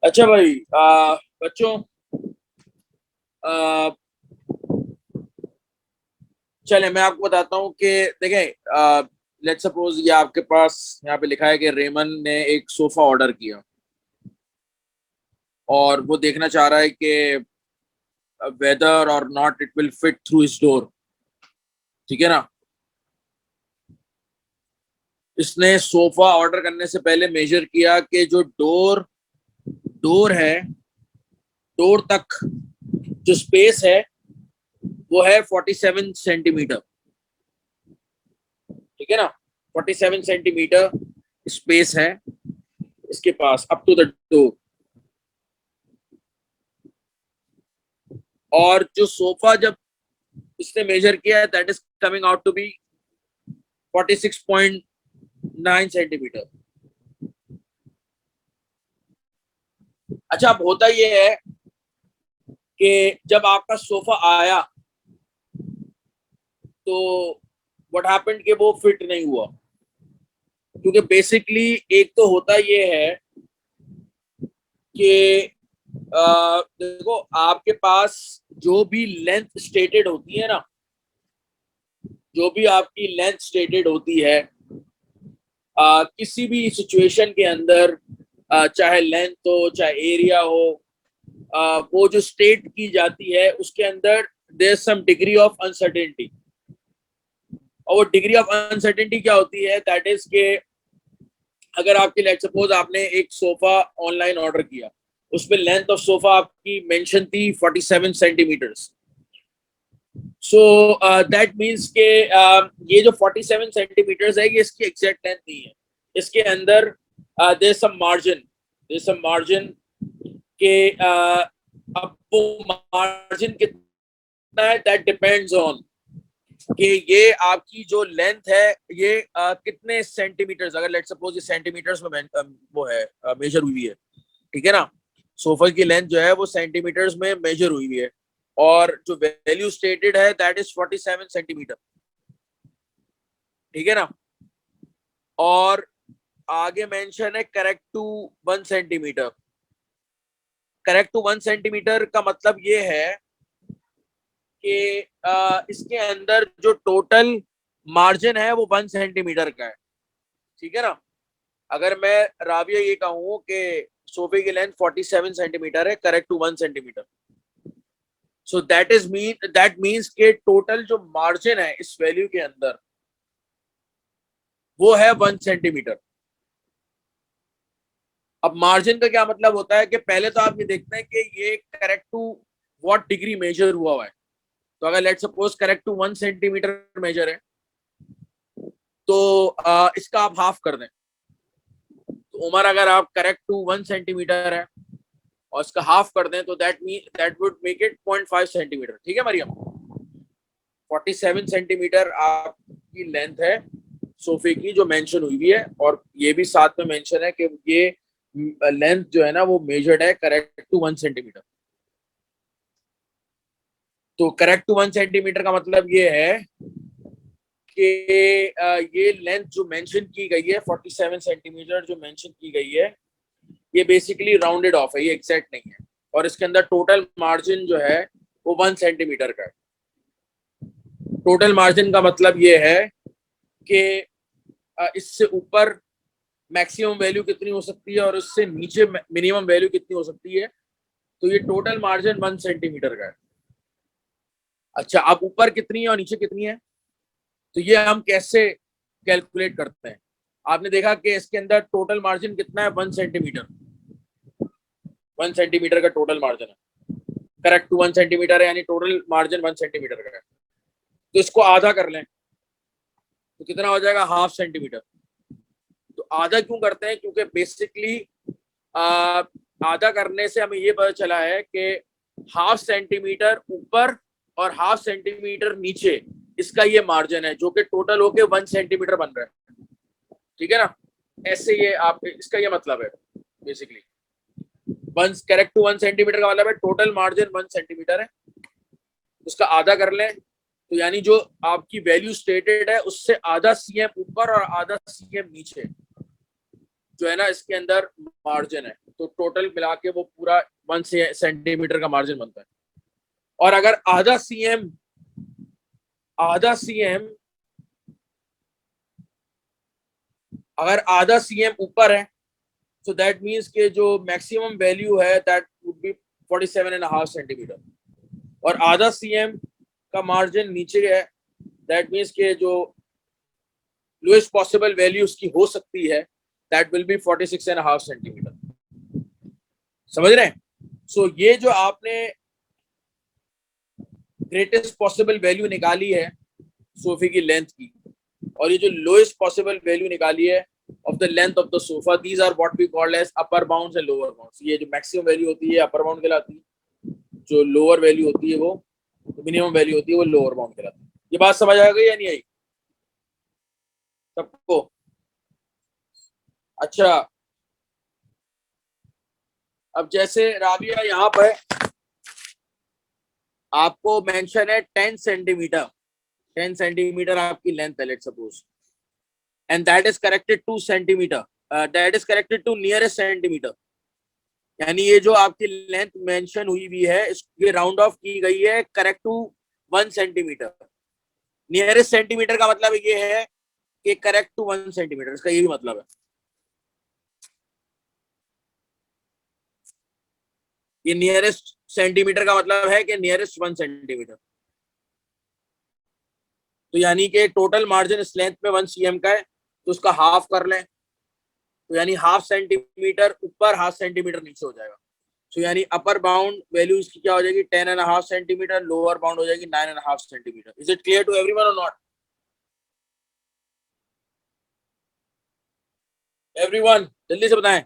अच्छा भाई, बच्चों, आ, चले मैं आपको बताता हूँ कि देखें, लेट्स सपोज ये आपके पास यहाँ पे लिखा है कि रेमन ने एक सोफा ऑर्डर किया और वो देखना चाह रहा है कि वेदर और not it will fit through his door. ठीक है ना। इसने सोफा ऑर्डर करने से पहले मेजर किया कि जो डोर डोर है, डोर तक जो स्पेस है वो है 47 सेंटीमीटर। ठीक है ना। 47 सेंटीमीटर स्पेस है इसके पास अप टू द डोर। और जो सोफा जब इसने मेजर किया है that is coming out to be 46.9 centimetre. अच्छा, अब होता ये है कि जब आपका सोफा आया तो व्हाट हैपेंड कि वो फिट नहीं हुआ, क्योंकि बेसिकली एक तो होता ये है कि देखो, आपके पास जो भी लेंथ स्टेटेड होती है ना, जो भी आपकी लेंथ स्टेटेड होती है किसी भी सिचुएशन के अंदर, चाहे लेंथ हो चाहे एरिया हो, वो जो स्टेट की जाती है उसके अंदर there some degree of uncertainty. और वो डिग्री ऑफ अनसर्टेनिटी क्या होती है? दैट इज के अगर आपकी लेट सपोज आपने एक सोफा ऑनलाइन ऑर्डर किया, उसमें लेंथ ऑफ सोफा आपकी मेंशन थी 47 सेंटीमीटर्स। सो दैट मीन्स के ये जो 47 सेंटीमीटर्स है ये इसकी एग्जैक्ट लेंथ नहीं है। इसके अंदर देयर सम मार्जिन, के अब वो मार्जिन कितना है दैट डिपेंड्स ऑन कि ये आपकी जो लेंथ है ये कितने सेंटीमीटर्स, अगर लेट सपोज ये सेंटीमीटर्स में वो है मेजर हुई है। ठीक है ना। सोफा की लेंथ जो है वो सेंटीमीटर्स में मेजर हुई है और जो वैल्यू स्टेटेड है दैट इज 47 सेंटीमीटर। ठीक है ना। और आगे मेंशन है correct to 1 centimetre. Correct to 1 centimetre का मतलब ये है कि इसके अंदर जो टोटल मार्जिन है वो 1 सेंटीमीटर का है। ठीक है ना। अगर मैं राबिया ये कहूँ कि सोफे की लेंथ 47 सेंटीमीटर है, correct to 1 centimetre, so that means के टोटल जो मार्जिन है इस वैल्यू के अंदर वो है 1 सेंटीमीटर। अब मार्जिन का क्या मतलब होता है कि पहले तो आप ये देखते हैं कि ये correct to what degree measure हुआ है। तो अगर let suppose correct to 1 centimetre measure है तो इसका आप हाफ कर दें। तो उमर, अगर आप करेक्ट टू 1 सेंटीमीटर है और इसका हाफ कर दें तो that would make it 0.5 centimetre. ठीक है मरियम। 47 सेंटीमीटर आपकी लेंथ है सोफे की जो मेंशन हुई है, और ये भी साथ में मेंशन है कि ये लेंथ जो है ना वो मेजर्ड है करेक्ट टू 1 सेंटीमीटर। तो करेक्ट टू 1 सेंटीमीटर का मतलब ये है कि ये लेंथ जो मेंशन की गई है 47 सेंटीमीटर जो मेंशन की गई है ये बेसिकली राउंडेड ऑफ है, ये एग्जैक्ट नहीं है। और इसके अंदर टोटल मार्जिन जो है वो 1 सेंटीमीटर का है। टोटल मार्जिन का मतलब ये है कि इससे ऊपर मैक्सिमम वैल्यू कितनी हो सकती है और उससे नीचे मिनिमम वैल्यू कितनी हो सकती है। तो ये टोटल मार्जिन 1 सेंटीमीटर का है। अच्छा, अब ऊपर कितनी है और नीचे कितनी है तो ये हम कैसे कैलकुलेट करते हैं? आपने देखा कि इसके अंदर टोटल मार्जिन कितना है? 1 सेंटीमीटर। 1 सेंटीमीटर का टोटल मार्जिन है, करेक्ट टू 1 सेंटीमीटर है, यानी टोटल मार्जिन 1 सेंटीमीटर का है। तो इसको आधा कर लें तो कितना हो जाएगा? Half centimetre. तो आधा क्यों करते हैं? क्योंकि बेसिकली आधा करने से हमें ये पता चला है कि हाफ सेंटीमीटर ऊपर और हाफ सेंटीमीटर नीचे इसका ये मार्जिन है जो कि टोटल होके 1 सेंटीमीटर बन रहा है। ठीक है ना। ऐसे ये आप इसका ये मतलब है basically one correct to 1 centimetre का मतलब है टोटल मार्जिन 1 सेंटीमीटर है, उसका आधा कर लें तो यानी जो आपकी वैल्यू स्टेटेड है उससे आधा सीएम ऊपर और आधा सीएम नीचे। जो है ना इसके अंदर मार्जिन है, तो टोटल मिला के वो पूरा 1 सेंटीमीटर का मार्जिन बनता है। और अगर आधा सीएम अगर आधा सीएम ऊपर है, so that means कि जो मैक्सिमम वैल्यू है that would be 47.5 सेंटीमीटर, और आधा सीएम का मार्जिन नीचे है, that means कि जो लोएस्ट पॉसिबल वैल्यू उसकी हो सकती है that will be 46.5 सेंटीमीटर। समझ रहे हैं? सो ये जो आपने ग्रेटेस्ट पॉसिबल वैल्यू निकाली है सोफे की लेंथ की, और ये जो लोएस्ट पॉसिबल वैल्यू निकाली है of the length of the sofa, these are what we call as upper bounds and lower bounds। ये जो मैक्सिमम वैल्यू होती है अपर बाउंड कहलाती है, जो लोअर वैल्यू होती है वो मिनिमम वैल्यू होती है वो लोअर बाउंड कहलाती है। ये बात समझ आ गई या नहीं आई सबको? अच्छा, अब जैसे राबिया यहाँ पर आपको मेंशन है 10 सेंटीमीटर आपकी लेंथ है, let's suppose, and that is corrected to centimeter, that is corrected to nearest centimeter। यानी ये जो आपकी लेंथ मेंशन हुई है ये राउंड ऑफ की गई है correct to 1 centimetre. Nearest centimetre का मतलब ये है कि करेक्ट टू 1 सेंटीमीटर, इसका ये भी मतलब है। ये नियरेस्ट सेंटीमीटर का मतलब है कि नियरेस्ट 1 सेंटीमीटर। तो यानी कि टोटल मार्जिन इस लेंथ में 1 सीएम का है, तो उसका हाफ कर लें, तो यानी हाफ सेंटीमीटर ऊपर हाफ सेंटीमीटर नीचे हो जाएगा। तो यानी अपर बाउंड वैल्यू इसकी क्या हो जाएगी 10.5 सेंटीमीटर, लोअर बाउंड हो जाएगी 9.5 centimetre. Is it clear to everyone और नॉट? एवरीवन जल्दी से बताएं।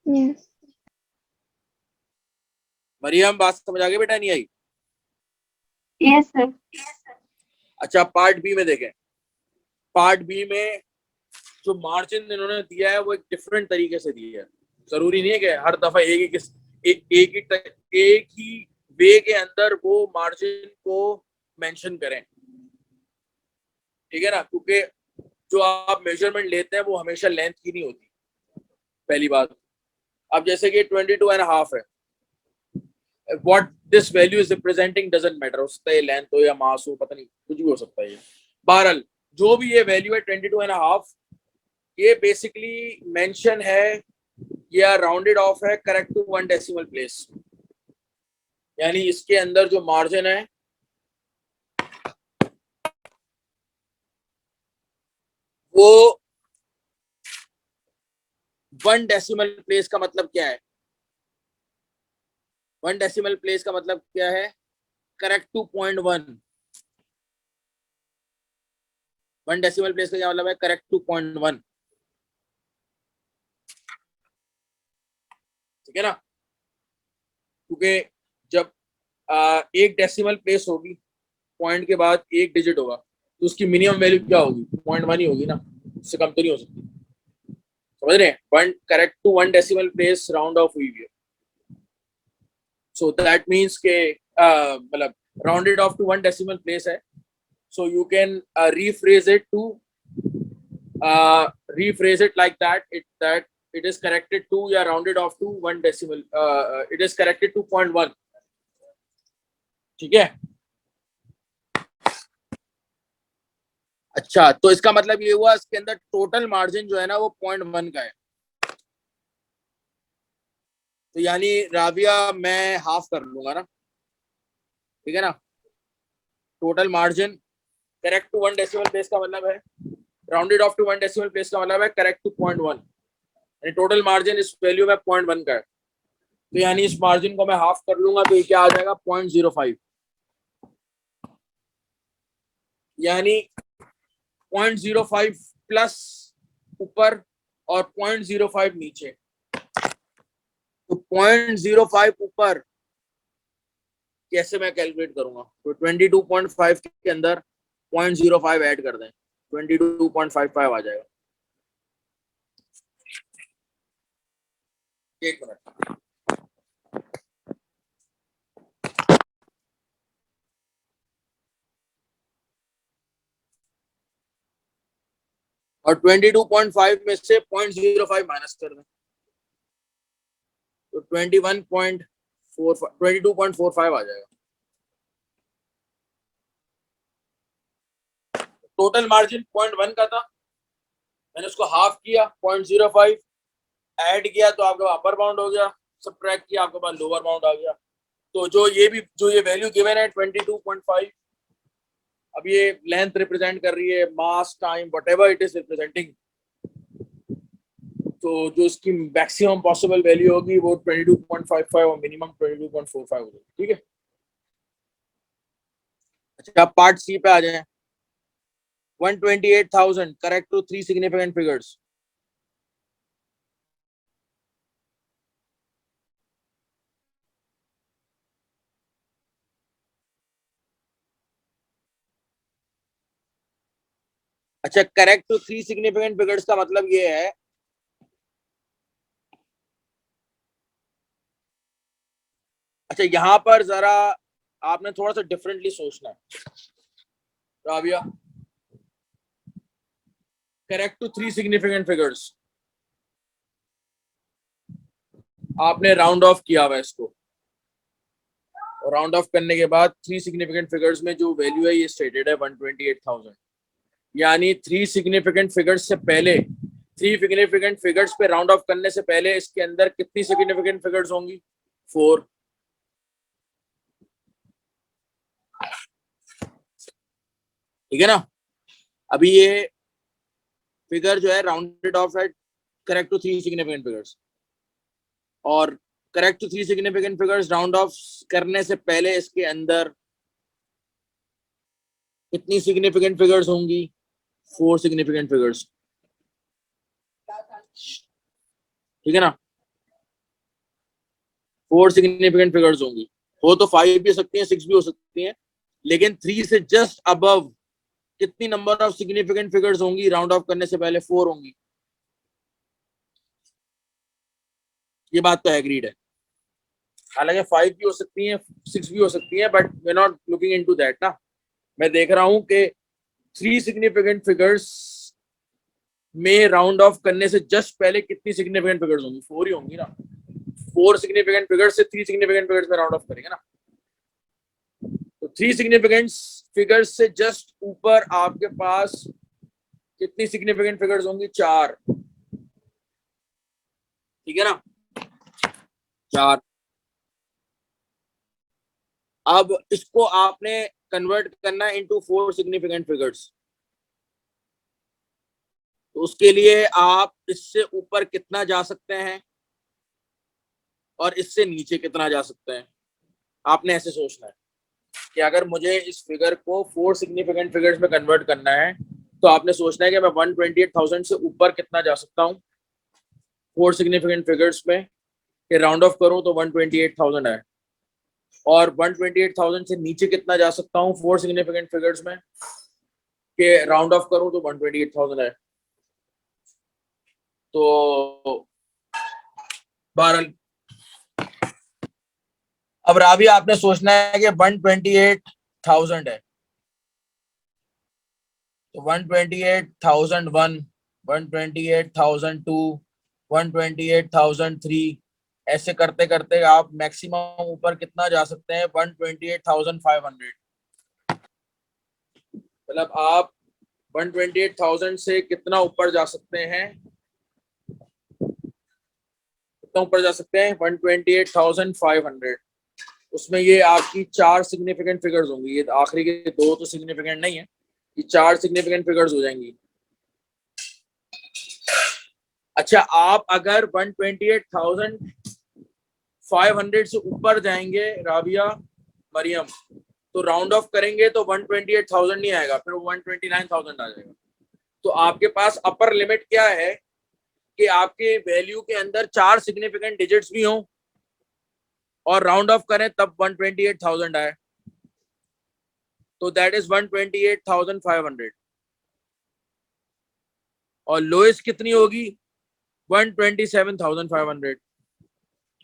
Yes. मरियम बात समझ आ गई बेटा? नहीं आई? Yes, sir. अच्छा, पार्ट बी में देखें। पार्ट बी में जो मार्जिन इन्होंने दिया है वो एक डिफरेंट तरीके से दिया है। जरूरी नहीं है कि हर दफा एक ही वे के अंदर वो मार्जिन को मेंशन करें, ठीक है ना, क्योंकि जो आप मेजरमेंट लेते हैं वो हमेशा लेंथ की नहीं होती, पहली बात। अब जैसे कि 22.5 है, what this value is representing doesn't matter, हो सकता है लेंथ हो या मास हो, पता नहीं, कुछ भी हो सकता है। ये बहरहाल जो भी ये वैल्यू है 22.5, ये बेसिकली मेंशन है या राउंडेड ऑफ है करेक्ट टू 1 डेसिमल प्लेस। यानी इसके अंदर जो मार्जिन है वो 1 डेसिमल प्लेस का मतलब क्या है? 1 डेसिमल प्लेस का मतलब क्या है? Correct to 0.1। 1 डेसिमल प्लेस का क्या मतलब है? करेक्ट टू 0.1, ठीक है ना? क्योंकि जब एक डेसिमल प्लेस होगी, पॉइंट के बाद एक डिजिट होगा, तो उसकी मिनिमम वैल्यू क्या होगी? 0.1 ही होगी ना, उससे कम तो नहीं हो सकती। समझ रहे हैं? 1 correct to 1 decimal place round off हुई है, सो दैट मींस के मतलब rounded off to 1 decimal place है। So you can rephrase it like that, it is corrected to या rounded off to 1 decimal, it is corrected to 0.1, ठीक है? अच्छा, तो इसका मतलब ये हुआ इसके अंदर टोटल मार्जिन जो है ना वो 0.1 का है। तो यानी राबिया मैं हाफ कर लूंगा ना, ठीक है ना? Total margin correct to 1 decimal place का मतलब है, rounded off to 1 decimal place का मतलब है करेक्ट टू 0.1, यानी टोटल मार्जिन इस वैल्यू में 0.1 का है। तो यानी इस मार्जिन को मैं हाफ कर लूंगा तो ये क्या आ जाएगा? 0.05। यानी 0.05 प्लस ऊपर और 0.05 नीचे। तो 0.05 ऊपर कैसे मैं कैलकुलेट करूंगा? तो 22.5 के अंदर 0.05 ऐड कर दें, 22.55 आ जाएगा। एक मिनट, और 22.5 में से 0.05 माइनस कर दें तो 22.45 आ जाएगा। टोटल मार्जिन 0.1 का था, मैंने उसको हाफ किया 0.05 ऐड किया तो आपके पास अपर बाउंड हो गया, सबट्रैक्ट किया आपके पास लोअर बाउंड आ गया। तो जो ये वैल्यू गिवन है 22.5, अब ये लेंथ रिप्रेजेंट कर रही है, मास time whatever it is representing, तो जो इसकी मैक्सिमम पॉसिबल वैल्यू होगी वो 22.55 और मिनिमम 22.45 होगी। ठीक है, अच्छा आप पार्ट सी पे आ जाएं। 128,000 करेक्ट टू 3 सिग्निफिकेंट फिगर्स। अच्छा, करेक्ट टू 3 सिग्निफिकेंट फिगर्स का मतलब ये है अच्छा यहां पर जरा आपने थोड़ा सा डिफरेंटली सोचना है Rabia. Correct to 3 significant figures आपने राउंड ऑफ किया हुआ इसको, और राउंड ऑफ करने के बाद 3 सिग्निफिकेंट फिगर्स में जो वैल्यू है ये स्टेटेड है 128,000, यानी 3 सिग्निफिकेंट फिगर्स से पहले 3 सिग्निफिकेंट फिगर्स पे राउंड ऑफ करने से पहले इसके अंदर कितनी सिग्निफिकेंट फिगर्स होंगी? 4। ठीक है ना, अभी ये फिगर जो है राउंडेड ऑफ है करेक्ट टू 3 सिग्निफिकेंट फिगर्स, और correct to 3 significant figures round off करने से पहले इसके अंदर कितनी सिग्निफिकेंट फिगर्स होंगी? 4 सिग्निफिकेंट फिगर्स। ठीक है ना, 4 सिग्निफिकेंट फिगर्स होंगी, हो तो 5 भी हो सकती हैं, 6 भी हो सकती हैं, लेकिन 3 से जस्ट अबव कितनी नंबर ऑफ सिग्निफिकेंट फिगर्स होंगी राउंड ऑफ करने से पहले? 4 होंगी। ये बात तो एग्रीड है, हालांकि 5 भी हो सकती हैं, 6 भी हो सकती हैं, but we not looking into that ना। मैं देख रहा हूं कि 3 सिग्निफिकेंट फिगर्स में राउंड ऑफ करने से जस्ट पहले कितनी सिग्निफिकेंट फिगर्स होंगी? 4 ही होंगी ना। 4 सिग्निफिकेंट फिगर्स से 3 सिग्निफिकेंट फिगर्स में राउंड ऑफ करेंगे ना, तो 3 सिग्निफिकेंट फिगर्स से जस्ट ऊपर आपके पास कितनी सिग्निफिकेंट फिगर्स होंगी? 4। ठीक है ना, 4। अब इसको आपने कन्वर्ट करना है इनटू 4 सिग्निफिकेंट फिगर्स, तो उसके लिए आप इससे ऊपर कितना जा सकते हैं और इससे नीचे कितना जा सकते हैं, आपने ऐसे सोचना है कि अगर मुझे इस फिगर को 4 सिग्निफिकेंट फिगर्स में कन्वर्ट करना है तो आपने सोचना है कि मैं 128,000 से ऊपर कितना जा सकता हूँ 4 सिग्निफिकेंट फिगर्स में, कि राउंड ऑफ करूं तो 128,000 है, और 128,000 से नीचे कितना जा सकता हूँ 4 सिग्निफिकेंट फिगर्स में, कि राउंड ऑफ करूं तो 128,000 है। तो बहरहाल अब राबी आपने सोचना है कि 128,000 है, तो 128,001, 128,002, 128,003, ऐसे करते करते आप मैक्सिमम ऊपर कितना जा सकते हैं? 128,500। मतलब आप 128,000 से कितना ऊपर जा सकते हैं? कितना ऊपर जा सकते हैं? 128,500। उसमें ये आपकी 4 सिग्निफिकेंट फिगर्स होंगी, ये आखिरी के 2 तो सिग्निफिकेंट नहीं है, ये 4 सिग्निफिकेंट फिगर्स हो जाएंगी। अच्छा, आप अगर 128,500 से ऊपर जाएंगे राबिया मरियम, तो राउंड ऑफ करेंगे तो 128,000 नहीं आएगा, फिर 129,000 आ जाएगा। तो आपके पास अपर लिमिट क्या है कि आपके वैल्यू के अंदर 4 सिग्निफिकेंट डिजिट्स भी हों और राउंड ऑफ करें तब 128,000 आए, तो दैट इज 128,500। और लोएस्ट कितनी होगी? 127,500।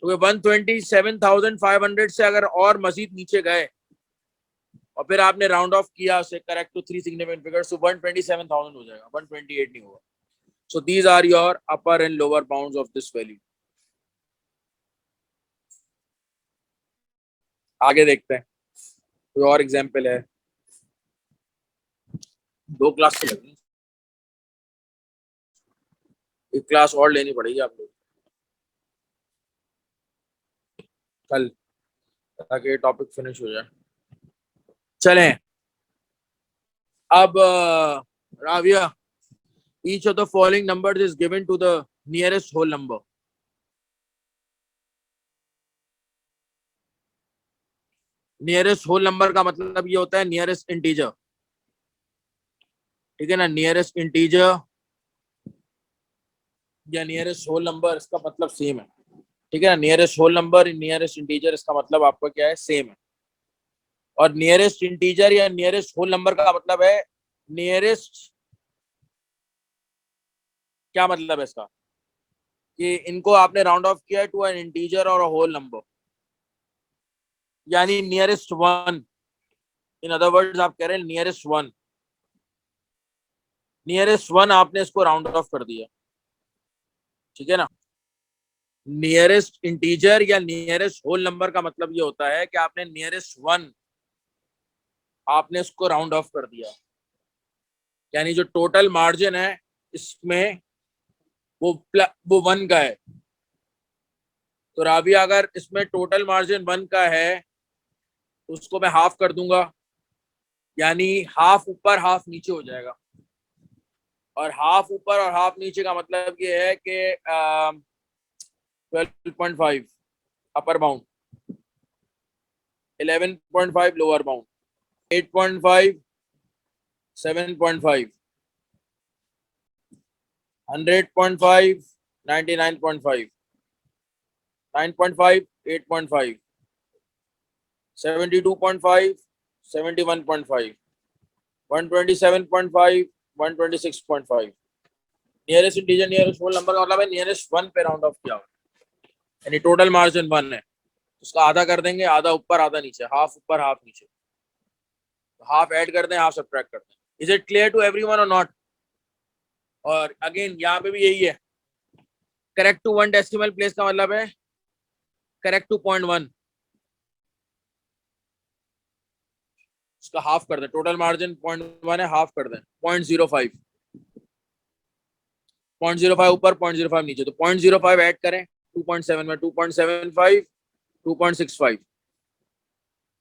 क्योंकि 127,500 से अगर और मजीद नीचे गए और फिर आपने राउंड ऑफ किया उसे करेक्ट टू 3 सिग्निफिकेंट फिगर्स, तो 127,000 हो जाएगा, 128 नहीं होगा। So these are your upper and lower bounds of this value. आगे देखते हैं कोई और एग्जाम्पल है. 2 क्लास तो लगी, एक क्लास और लेनी पड़ेगी आप लोग कल, ताकि ये टॉपिक फिनिश हो जाए. चलें अब Rabia, each of the following numbers is given to the nearest whole number. Nearest whole number का मतलब ये होता है नियरेस्ट इंटीजर, ठीक है ना. नियरेस्ट इंटीजर या नियरेस्ट होल नंबर, इसका मतलब सेम है, ठीक है ना. Nearest whole number, nearest integer, इसका मतलब आपका क्या है, सेम है. और नियरेस्ट इंटीजर या नियरेस्ट होल नंबर का मतलब है नियरेस्ट, क्या मतलब है इसका, कि इनको आपने राउंड ऑफ किया है टू एन इंटीजर और अ होल नंबर, यानी nearest one. In other words आप कह रहे हैं नियरेस्ट वन, नियरेस्ट वन आपने इसको राउंड ऑफ कर दिया, ठीक है ना. नियरेस्ट इंटीजर या नियरेस्ट होल नंबर का मतलब ये होता है कि आपने नियरेस्ट वन आपने इसको राउंड ऑफ कर दिया, यानी जो टोटल मार्जिन है इसमें वो 1 का है. तो राबिया अगर इसमें टोटल मार्जिन 1 का है तो उसको मैं हाफ कर दूंगा, यानी हाफ ऊपर हाफ नीचे हो जाएगा. और हाफ ऊपर और हाफ नीचे का मतलब ये है कि 12.5 upper bound, 11.5 lower bound, 8.5 7.5, 100.5 99.5, 9.5 8.5, 72.5 71.5, 127.5 126.5. Nearest integer nearest whole number का मतलब है नियरेस्ट वन पे राउंड ऑफ किया हो, यानी टोटल मार्जिन 1 है, उसका आधा कर देंगे, आधा ऊपर आधा नीचे, हाफ ऊपर हाफ नीचे, हाफ ऐड कर दें हाफ सब्ट्रैक्ट कर दें. Is it clear to everyone और नॉट? और अगेन यहाँ पे भी यही है, करेक्ट टू 1 डेसिमल प्लेस का मतलब है करेक्ट टू 0.1, उसका हाफ कर दें. टोटल मार्जिन 0.1 है, हाफ कर दें 0.05, 0.05 ऊपर 0.05 नीचे, तो 0.05 ऐड करें 2.7 में 2.75 2.65.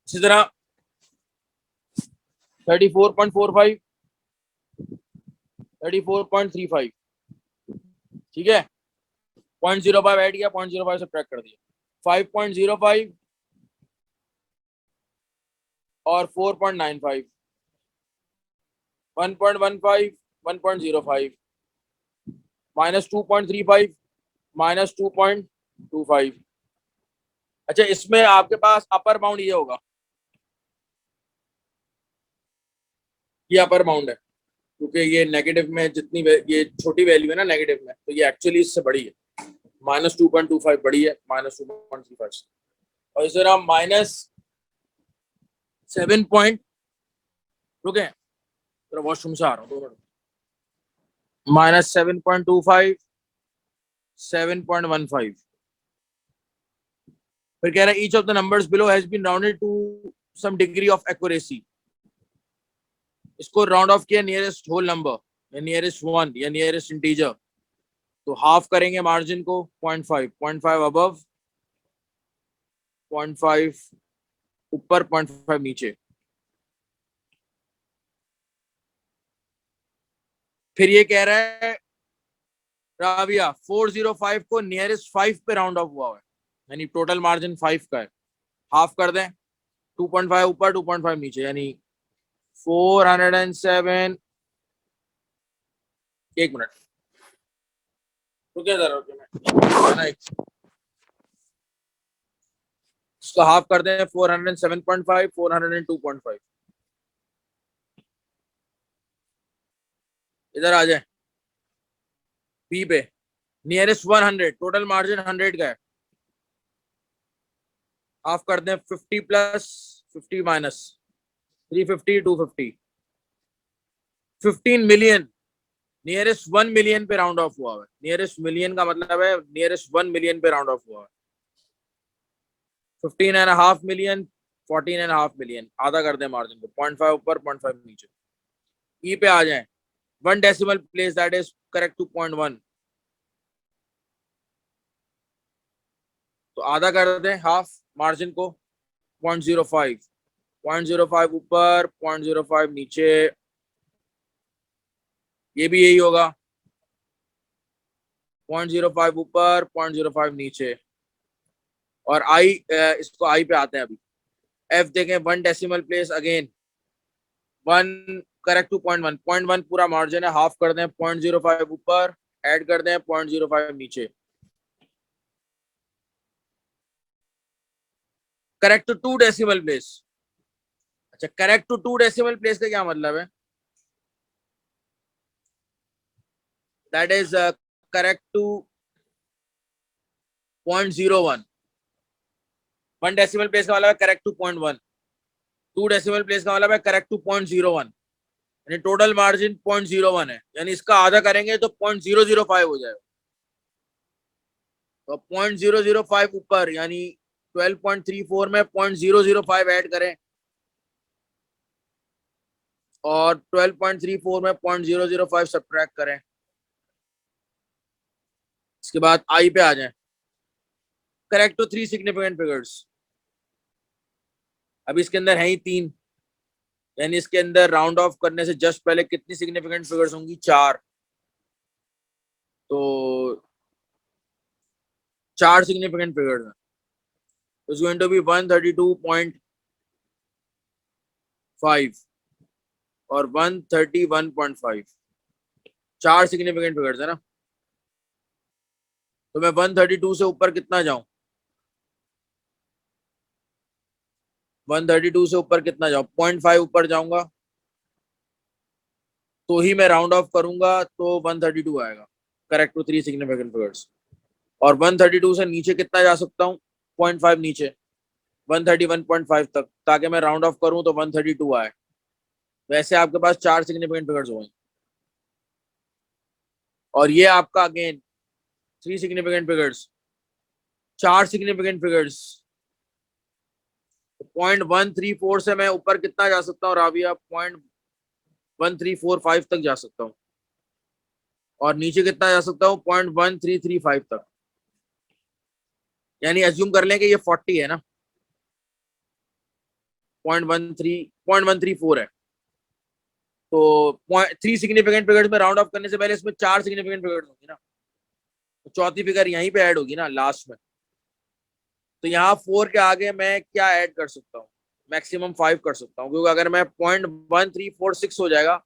इसी तरह 34.45 34.35, ठीक है. 0.05 ऐड किया, 0.05 से ट्रैक कर दिया, 5.05 और 4.95, 1.15 1.05, -2.35 -2.25. अच्छा, इसमें आपके पास अपर बाउंड ये होगा, ये अपर बाउंड है, क्योंकि ये नेगेटिव में जितनी ये छोटी वैल्यू है ना नेगेटिव में, तो ये एक्चुअली इससे बड़ी है, -2.25 बड़ी है -2.35. और इस तरह -7 रुके, तो वॉशरूम से आ रहा हूँ 2 मिनट, -7.25 7.15. फिर कह रहा है each of the numbers below has been rounded to some degree of accuracy. इसको राउंड ऑफ किया नियरेस्ट होल नंबर या नियरेस्ट वन या नियरेस्ट इंटीजर, तो हाफ करेंगे मार्जिन को 0.5, 0.5 अबव 0.5 ऊपर 0.5 नीचे. फिर ये कह रहा है राविया 405 को नियरेस्ट 5 पे राउंड ऑफ हुआ है, यानी टोटल मार्जिन 5 का है, हाफ कर दें 2.5 ऊपर 2.5 नीचे, यानी 407. एक मिनट तो क्या जरा इसको हाफ कर दें 407.5 402.5. इधर आ जाए बी पे, नियरेस्ट 100, टोटल मार्जिन 100 का है, हाफ कर दें 50 plus 50 minus 350 250, 15 million nearest 1 million पे राउंड ऑफ हुआ है। नियरेस्ट मिलियन का मतलब है नियरेस्ट 1 मिलियन पे राउंड ऑफ हुआ है। 15.5 मिलियन, 14.5 मिलियन, आधा कर दें मार्जिन को, 0.5 ऊपर 0.5 नीचे। ई पे आ जाए, 1 decimal place, that is correct to 0.1, तो आधा कर दें हाफ मार्जिन को, 0.05, 0.05 ऊपर 0.05 नीचे, ये भी यही होगा, 0.05 ऊपर 0.05 नीचे। और आई, इसको आई पे आते हैं अभी। एफ देखें, 1 decimal place, again 1 correct to 0.1, 0.1 पूरा मार्जिन है, हाफ कर दें, 0.05 ऊपर, ऐड कर दें 0.05 नीचे। Correct to 2 decimal place. अच्छा, करेक्ट टू 2 डेसिमल प्लेस का क्या मतलब है? That is correct to 0.01। 1 decimal place का मतलब है करेक्ट टू 0.1, 2 डेसिमल प्लेस का मतलब है करेक्ट टू 0.01, यानी टोटल मार्जिन 0.01 है, यानी इसका आधा करेंगे तो 0.005 हो जाएगा। तो 0.005 ऊपर यानी 12.34 में 0.005 ऐड करें, और 12.34 में 0.005 सब्ट्रैक्ट करें। इसके बाद आई पे आ जाएं। Correct to 3 significant figures. अभी इसके अंदर है ही 3, यानी इसके अंदर राउंड ऑफ करने से जस्ट पहले कितनी सिग्निफिकेंट फिगर्स होंगी? 4। तो 4 सिग्निफिकेंट फिगर्स हैं। इट्स गोइंग टू बी 132.5 और 131.5। 4 सिग्निफिकेंट फिगर्स है ना, तो मैं 132 से ऊपर कितना जाऊं? 132 से ऊपर कितना जाऊं? 0.5 ऊपर जाऊंगा तो ही मैं राउंड ऑफ करूंगा, तो 132 आएगा, करेक्ट टू 3 सिग्निफिकेंट फिगर्स। और 132 से नीचे कितना जा सकता हूँ? 0.5 नीचे, 131.5 तक, ताकि मैं राउंड ऑफ करूं तो 132 आए। वैसे आपके पास 4 सिग्निफिकेंट फिगर्स हुए, और ये आपका again 3 significant figures, 4 significant figures. 0.134 से मैं ऊपर कितना जा सकता हूँ राबिया? 0.1345 तक जा सकता हूँ, और नीचे कितना जा सकता हूँ? 0.1335 तक। यानी अज्यूम कर लें कि ये 40 है ना, 0.134 है, तो 3 सिग्निफिकेंट फिगर्स में राउंड ऑफ करने से पहले इसमें 4 सिग्निफिकेंट फिगर्स होंगी ना, तो चौथी फिगर यहीं पे ऐड होगी ना लास्ट में। तो यहाँ 4 के आगे मैं क्या ऐड कर सकता हूँ? मैक्सिमम 5 कर सकता हूँ, क्योंकि अगर मैं 0.1346 हो जाएगा,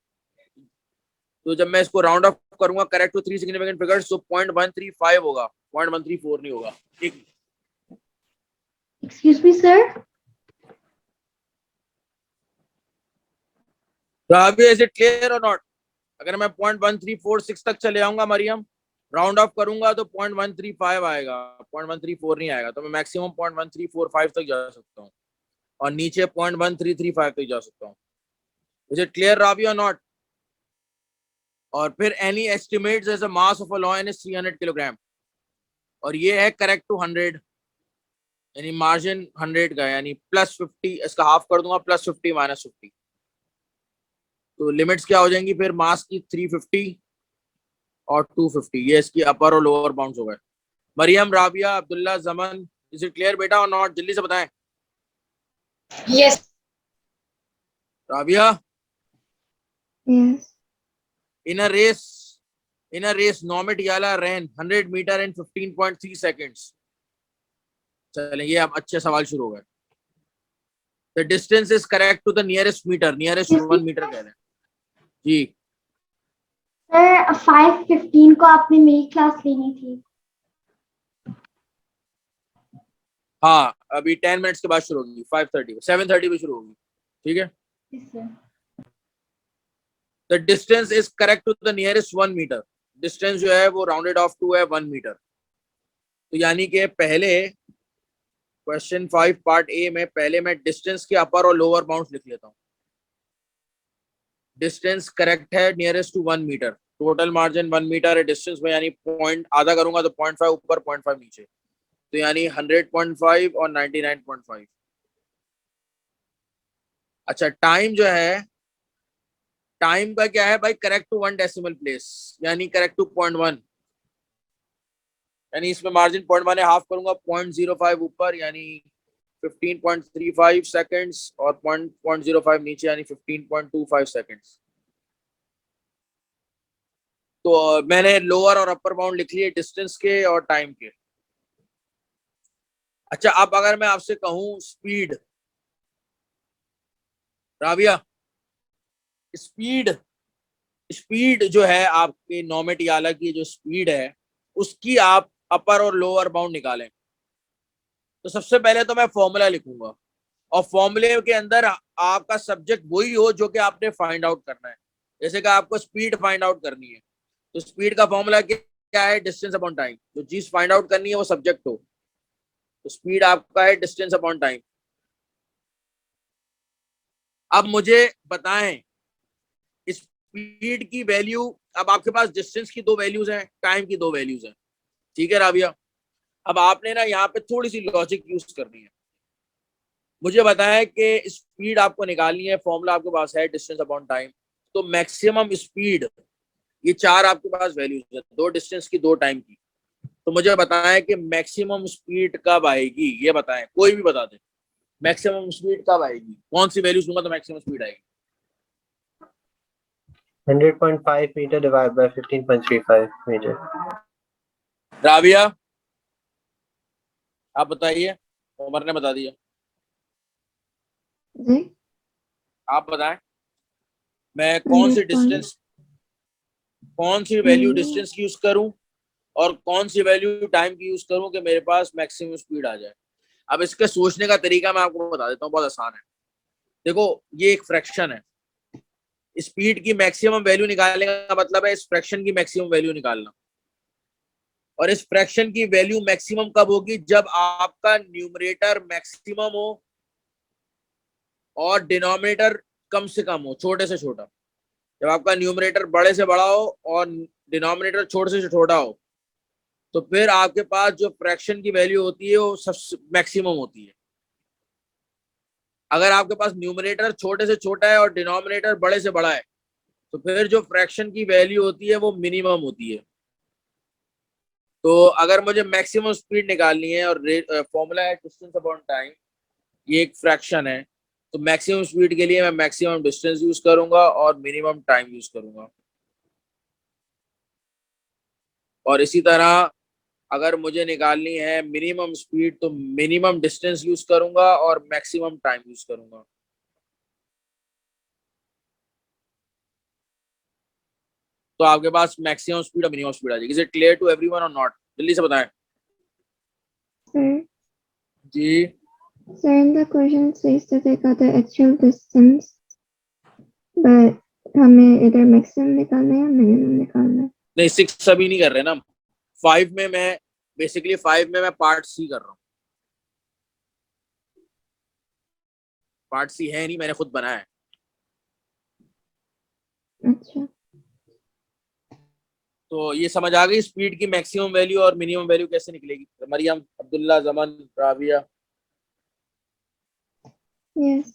तो जब मैं इसको राउंड ऑफ करूंगा करेक्ट टू 3 सिग्निफिकेंट फिगर्स, तो 0.135 होगा, 0.134 नहीं होगा। ठीक, Excuse me, sir. Is it clear और नॉट? अगर मैं 0.1346 तक चले आऊंगा मरियम, राउंड ऑफ करूंगा तो 0.135 आएगा, 0.134 नहीं आएगा, तो मैं मैक्सिमम 0.1345 तक जा सकता हूँ, और नीचे 0.1335 तक जा सकता हूँ। इज इट क्लियर राबी और नॉट? और फिर any estimates as a mass of a lion is 300 kilogram, और ये है करेक्ट टू 100, यानी मार्जिन 100 का, यानी +50, इसका हाफ कर दूंगा, +50 -50, तो लिमिट्स क्या हो जाएंगी फिर? मास की 350 और 250, ये इसकी अपर और लोअर बाउंड्स हो गए। मरियम, राबिया, अब्दुल्ला, जमन, इज इट क्लियर बेटा और नॉट? जल्दी से बताएं। Yes. Rabia, Yes. In a race नॉमिट याला रैन 100 मीटर इन 15.3 सेकंड्स। चलें, ये अब अच्छे सवाल शुरू हो गए। The distance is correct to the nearest metre, nearest 1 metre कह रहे हैं जी। सर 5:15 को आपने मेरी क्लास लेनी थी। हाँ, अभी 10 मिनट्स के बाद शुरू होगी, 5:30 को, 7:30 पे शुरू होगी, ठीक है। Yes, sir. The distance is correct to the nearest 1 metre, distance जो है वो राउंडेड ऑफ टू है 1 मीटर। तो यानी कि पहले क्वेश्चन 5 पार्ट ए में पहले मैं डिस्टेंस के अपर और लोअर बाउंड्स लिख लेता हूँ। डिस्टेंस करेक्ट है nearest to 1 metre, total margin 1 metre है डिस्टेंस में, यानी पॉइंट आधा करूंगा तो 0.5 ऊपर 0.5 नीचे, तो यानी 100.5 और 99.5। अच्छा टाइम जो है, टाइम का क्या है भाई, करेक्ट टू 1 डेसिमल प्लेस, यानी करेक्ट टू 0.1, यानी इसमें मार्जिन 0.1 है, हाफ करूंगा 0.05 ऊपर यानी 15.35 सेकेंड्स और 0.05 नीचे यानी 15.25 सेकेंड्स। तो मैंने लोअर और अपर बाउंड लिख लिए डिस्टेंस के और टाइम के। अच्छा अब अगर मैं आपसे कहूं स्पीड, राबिया, स्पीड, स्पीड जो है आपके नॉमेट याला की जो स्पीड है उसकी आप अपर और लोअर बाउंड निकालें, तो सबसे पहले तो मैं फॉर्मूला लिखूंगा और फॉर्मूले के अंदर आपका सब्जेक्ट वही हो जो कि आपने फाइंड आउट करना है। जैसे कि आपको स्पीड फाइंड आउट करनी है, तो स्पीड का फॉर्मूला क्या है, डिस्टेंस अपॉन टाइम। जो चीज फाइंड आउट करनी है वो सब्जेक्ट हो, तो स्पीड आपका है डिस्टेंस अपॉन टाइम। अब मुझे बताएं स्पीड की वैल्यू, अब आपके पास डिस्टेंस की 2 वैल्यूज हैं, टाइम की 2 वैल्यूज हैं, ठीक है राबिया। अब आपने ना यहाँ पे थोड़ी सी लॉजिक यूज करनी है। मुझे बताया कि स्पीड आपको निकालनी है, फॉर्मूला आपके पास है डिस्टेंस अपॉन टाइम, तो मैक्सिमम स्पीड, ये 4 आपके पास वैल्यूज है, 2 डिस्टेंस की 2 टाइम की। तो मुझे बताएं कि मैक्सिमम स्पीड कब आएगी, ये बताएं, कोई भी बता दे मैक्सिमम स्पीड कब आएगी, कौन सी वैल्यूज दूंगा तो मैक्सिमम स्पीड आएगी। 100.5 meter divided by 15.35 meter. Rabia आप बताइए, उमर ने बता दिया, जी आप बताएं मैं कौन सी 100 डिस्टेंस, कौन सी वैल्यू डिस्टेंस की यूज करूं और कौन सी वैल्यू टाइम की यूज करूं कि मेरे पास मैक्सिमम स्पीड आ जाए। अब इसके सोचने का तरीका मैं आपको बता देता हूँ, बहुत आसान है। देखो ये एक फ्रैक्शन है, स्पीड की मैक्सिमम वैल्यू निकालने का मतलब है इस फ्रैक्शन की मैक्सिमम वैल्यू निकालना, और इस फ्रैक्शन की वैल्यू मैक्सिमम कब होगी, जब आपका न्यूमरेटर मैक्सिमम हो और डिनोमिनेटर कम से कम हो, छोटे से छोटा। जब आपका न्यूमरेटर बड़े से बड़ा हो और डिनोमिनेटर छोटे से छोटा हो, तो फिर आपके पास जो फ्रैक्शन की वैल्यू होती है वो सबसे मैक्सिमम होती है। अगर आपके पास न्यूमरेटर छोटे से छोटा है और डिनोमिनेटर बड़े से बड़ा है, तो फिर जो फ्रैक्शन की वैल्यू होती है वो मिनिमम होती है। तो अगर मुझे मैक्सिमम स्पीड निकालनी है और फॉर्मूला है डिस्टेंस अपॉन टाइम, ये एक फ्रैक्शन है, तो मैक्सिमम स्पीड के लिए मैं मैक्सिमम डिस्टेंस यूज करूंगा और मिनिमम टाइम यूज करूंगा। और इसी तरह अगर मुझे निकालनी है मिनिमम स्पीड, तो मिनिमम डिस्टेंस यूज करूंगा और मैक्सिमम टाइम यूज करूंगा। तो आपके पास मैक्सिमम स्पीड और मिनिमम स्पीड आ जाएगी। Is it clear to everyone और नॉट, जल्दी से बताएं। sir ji sir in the question says that I got the actual distance but हमें इधर maximum निकालना है या minimum निकालना है। नहीं 6 अभी नहीं कर रहे ना, 5 में मैं बेसिकली 5 में मैं पार्ट सी कर रहा हूँ, पार्ट सी है नहीं, मैंने खुद बनाया है। अच्छा तो ये समझ आ गई स्पीड की मैक्सिमम वैल्यू और मिनिमम वैल्यू कैसे निकलेगी। मरियम, अब्दुल्ला, जमन, राबिया, yes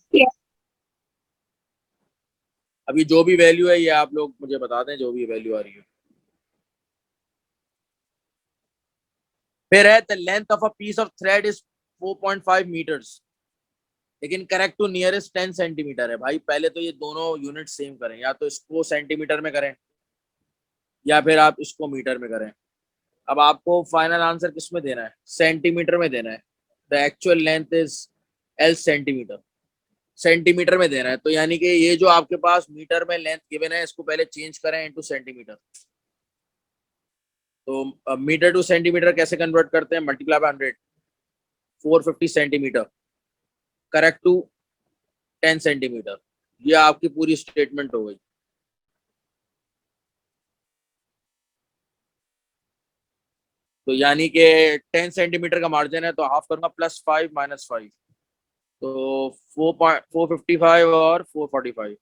अभी जो भी वैल्यू है ये आप लोग मुझे बता दें, जो भी वैल्यू आ रही है। फिर है the length of a piece of thread is 4.5 metres, लेकिन करेक्ट टू नियरेस्ट 10 सेंटीमीटर है। भाई पहले तो ये दोनों यूनिट सेम करें, या तो इसको सेंटीमीटर में करें या फिर आप इसको मीटर में करें। अब आपको फाइनल आंसर किस में देना है, सेंटीमीटर में देना है। The actual length is L centimetre, centimetre में देना है। तो यानी कि ये जो आपके पास मीटर में लेंथ गिवन है इसको पहले चेंज करें इनटू सेंटीमीटर। तो मीटर टू सेंटीमीटर कैसे कन्वर्ट करते हैं, multiply by 100, 450 centimetre correct to 10 centimetre. ये आपकी पूरी स्टेटमेंट हो गई। तो यानी कि 10 सेंटीमीटर का मार्जिन है, तो हाफ करूंगा +5 -5, तो 4.455 और 445।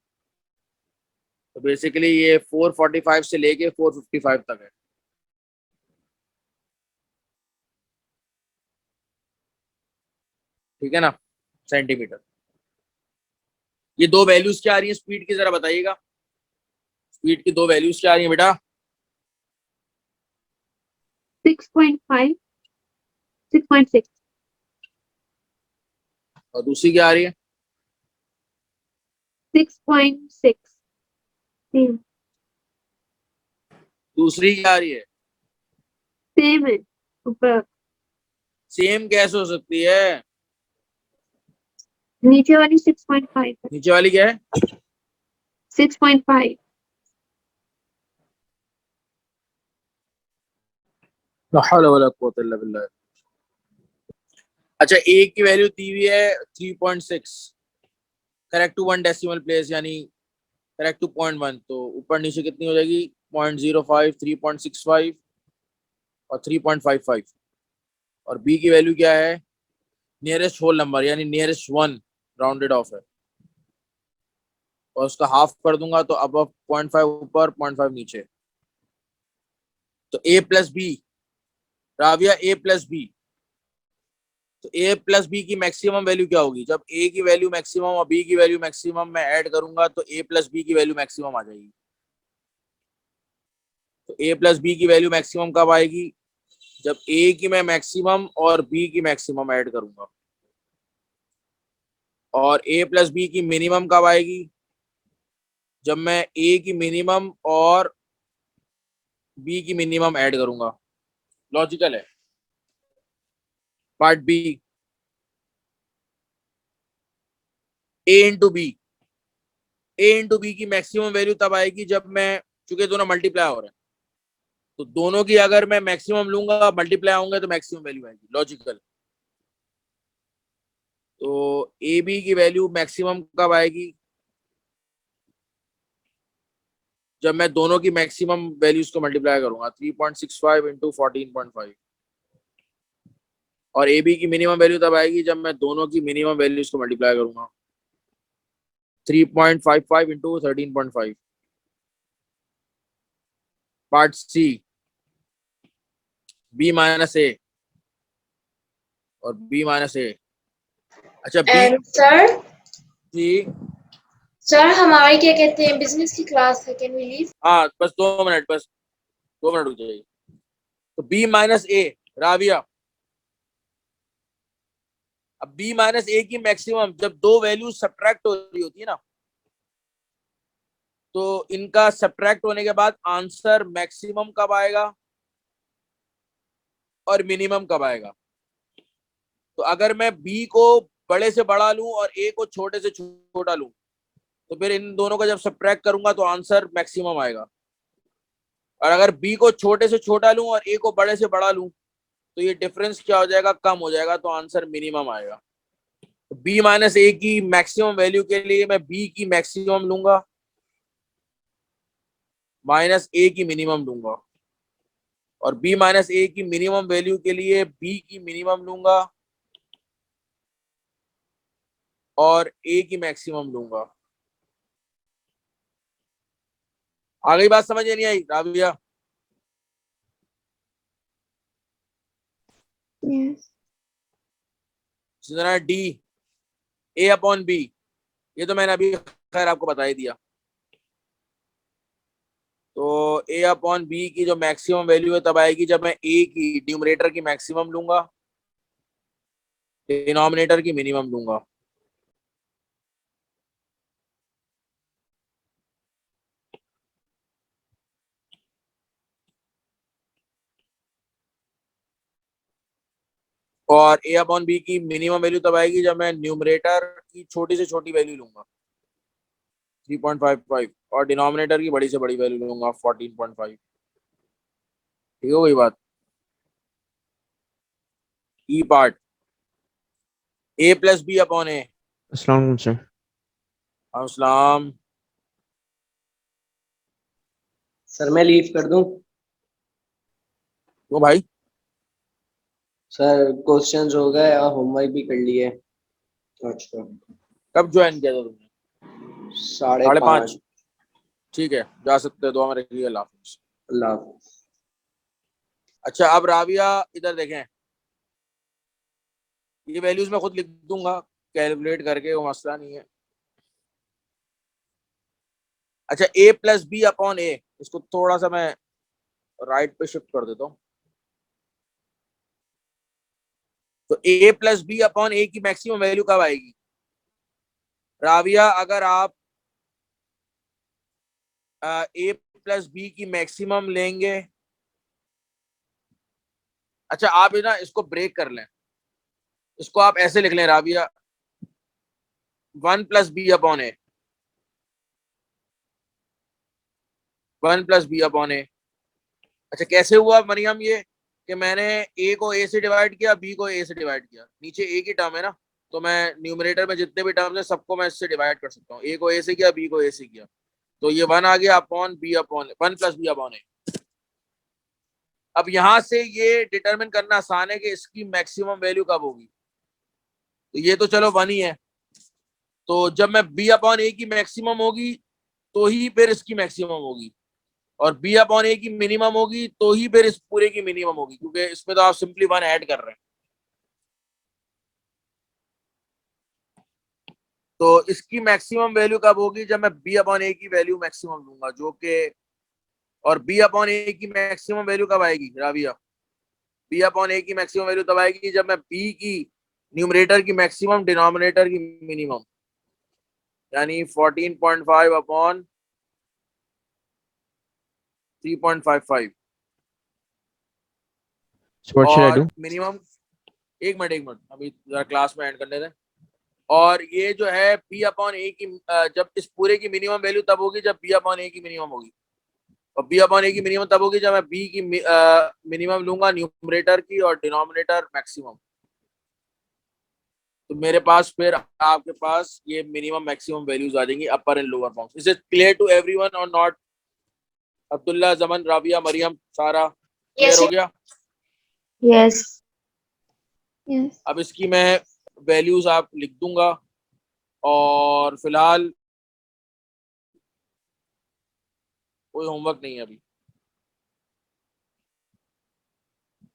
तो बेसिकली ये 445 से लेके 455 तक है। ठीक है ना, सेंटीमीटर। ये दो वैल्यूज क्या आ रही है स्पीड की, जरा बताइएगा। स्पीड की दो वैल्यूज क्या आ रही है बेटा? 6.5, 6.6, और दूसरी क्या आ रही है? 6.6, सेम दूसरी क्या आ रही है? सेम है ऊपर। सेम कैसे हो सकती है? नीचे वाली 6.5 है, नीचे वाली क्या है? 6.5। ला हौला वला कुव्वता इल्ला बिल्लाह। अच्छा, ए की वैल्यू दी हुई है 3.6, करेक्ट टू 1 डेसिमल प्लेस, यानी करेक्ट टू 0.1, तो ऊपर नीचे कितनी हो जाएगी? 0.05, 3.65 और 3.55। और बी की वैल्यू क्या है? नियरेस्ट होल नंबर यानी नियरेस्ट वन, राउंडेड ऑफ है, और उसका हाफ कर दूंगा तो अब 0.5 ऊपर 0.5 नीचे। तो ए प्लस बी, राविया ए प्लस बी, तो ए प्लस बी की मैक्सिमम वैल्यू क्या होगी? जब ए की वैल्यू मैक्सिमम और बी की वैल्यू मैक्सिमम मैं ऐड करूंगा तो ए प्लस बी की वैल्यू मैक्सिमम आ जाएगी। तो ए प्लस बी की वैल्यू मैक्सिमम कब आएगी? जब ए की मैं मैक्सिमम और बी की मैक्सिमम ऐड करूंगा। और ए प्लस बी की मिनिमम कब आएगी? जब मैं ए की मिनिमम और बी की मिनिमम ऐड करूंगा। लॉजिकल है। पार्ट बी, ए इंटू बी। ए इंटू बी की मैक्सिमम वैल्यू तब आएगी जब मैं, चूंकि दोनों मल्टीप्लाई हो रहे हैं, तो दोनों की अगर मैं मैक्सिमम लूंगा मल्टीप्लाई होंगे तो मैक्सिमम वैल्यू आएगी। लॉजिकल। तो ए बी की वैल्यू मैक्सिमम कब आएगी? जब मैं दोनों की मैक्सिमम वैल्यूज को मल्टीप्लाई करूंगा, 3.65 इंटू 14.5। और ए बी की मिनिमम वैल्यू तब आएगी जब मैं दोनों की मिनिमम वैल्यूज को मल्टीप्लाई करूंगा, 3.55 into 13.5। Part C, B minus A और बी माइनस ए। अच्छा, बी एंड सर, जी, सर हमारी क्या कहते हैं बिजनेस की क्लास है, कैन वी लीव? हाँ बस 2 मिनट, बस 2 मिनट रुक जाइए। तो बी माइनस ए, राविया, अब बी माइनस ए की मैक्सिमम, जब दो वैल्यू सब्ट्रैक्ट हो रही होती है ना, तो इनका सब्ट्रैक्ट होने के बाद आंसर मैक्सिमम कब आएगा और मिनिमम कब आएगा। तो अगर मैं बी को बड़े से बड़ा लूं और ए को छोटे से छोटा लूं, तो फिर इन दोनों का जब सब्ट्रैक्ट करूंगा तो आंसर मैक्सिमम आएगा। और अगर बी को छोटे से छोटा लूं और ए को बड़े से बड़ा लूं, तो ये डिफरेंस क्या हो जाएगा? कम हो जाएगा, तो आंसर मिनिमम आएगा। तो बी माइनस ए की मैक्सिमम वैल्यू के लिए मैं बी की मैक्सिमम लूंगा माइनस ए की मिनिमम लूंगा, और बी माइनस ए की मिनिमम वैल्यू के लिए बी की मिनिमम लूंगा और ए की मैक्सिमम लूंगा। आ गई बात समझ नहीं आई राबिया? Yes. डी, ए अपॉन बी, ये तो मैंने अभी खैर आपको बता ही दिया। तो ए अपॉन बी की जो मैक्सिमम वैल्यू है तब आएगी जब मैं ए की न्यूमरेटर की मैक्सिमम लूंगा, डिनोमिनेटर की मिनिमम लूंगा। और ए अपॉन बी की मिनिमम वैल्यू तब आएगी जब मैं न्यूमरेटर की छोटी से छोटी वैल्यू लूंगा 3.55 और डिनोमिनेटर की बड़ी से बड़ी वैल्यू लूंगा 14.5। ठीक हो गई बात? ई पार्ट, ए प्लस बी अपॉन ए। अस्सलाम वालेकुम सर। अस्सलाम। सर मैं लीव कर दूं? वो भाई सर क्वेश्चंस हो गए और होमवर्क भी कर लिए। अच्छा, कब ज्वाइन किया था तुमने? 5:30। ठीक है, जा सकते हैं, दुआ में रखिए, अल्लाह हाफिज़। अल्लाह हाफिज़। अच्छा, अब राबिया इधर देखें, ये वैल्यूज मैं खुद लिख दूंगा कैलकुलेट करके, वो मसला नहीं है। अच्छा, a प्लस बी अपॉन ए, इसको थोड़ा सा मैं राइट पे शिफ्ट कर देता हूँ। तो a प्लस बी अपॉन ए की मैक्सिमम वैल्यू कब आएगी राबिया? अगर आप a प्लस बी की मैक्सिमम लेंगे, अच्छा आप ना इसको ब्रेक कर लें, इसको आप ऐसे लिख लें राबिया, 1 प्लस बी अपॉन ए, 1 प्लस बी अपॉन ए। अच्छा, कैसे हुआ मरियम ये कि मैंने a को a से डिवाइड किया, b को a से डिवाइड किया, नीचे a की टर्म है ना, तो मैं न्यूमरेटर में जितने भी टर्म्स हैं सबको मैं इससे डिवाइड कर सकता हूँ। a को a से किया, b को a से किया, तो ये 1 आ गया upon b upon 1 plus b upon a। अब यहां से ये डिटरमिन करना आसान है कि इसकी मैक्सिमम वैल्यू कब होगी। तो ये तो चलो 1 ही है, तो जब मैं b अपॉन a की मैक्सिमम होगी तो ही फिर इसकी मैक्सिमम होगी, और b अपॉन a की मिनिमम होगी तो ही फिर इस पूरे की मिनिमम होगी, क्योंकि इसमें तो आप सिंपली 1 ऐड कर रहे हैं। तो इसकी मैक्सिमम वैल्यू कब होगी? जब मैं b अपॉन a की वैल्यू मैक्सिमम लूंगा, जो कि, और b अपॉन a की मैक्सिमम वैल्यू कब आएगी राबिया? b अपॉन a की मैक्सिमम वैल्यू तब आएगी जब मैं b की न्यूमरेटर की मैक्सिमम डिनोमिनेटर की मिनिमम, यानी 14.5 upon 3.55, So what should I और do? मिनिमम, एक मिनट अभी जरा क्लास में एंड करने दें। और ये जो है b अपॉन a की, जब इस पूरे की मिनिमम वैल्यू तब होगी जब b अपॉन a की मिनिमम होगी, और b अपॉन a की मिनिमम तब होगी जब मैं b की मिनिमम लूंगा न्यूमरेटर की और डिनोमिनेटर मैक्सिमम। तो मेरे पास फिर आपके पास ये मिनिमम मैक्सिमम वैल्यूज आ जाएंगी, upper and lower bounds. Is it clear to everyone और नॉट? अब्दुल्ला, जमन, राबिया, मरियम, सारा क्लियर Yes, हो गया? yes. Yes. अब इसकी मैं वैल्यूज आप लिख दूंगा, और फिलहाल कोई होमवर्क नहीं है अभी।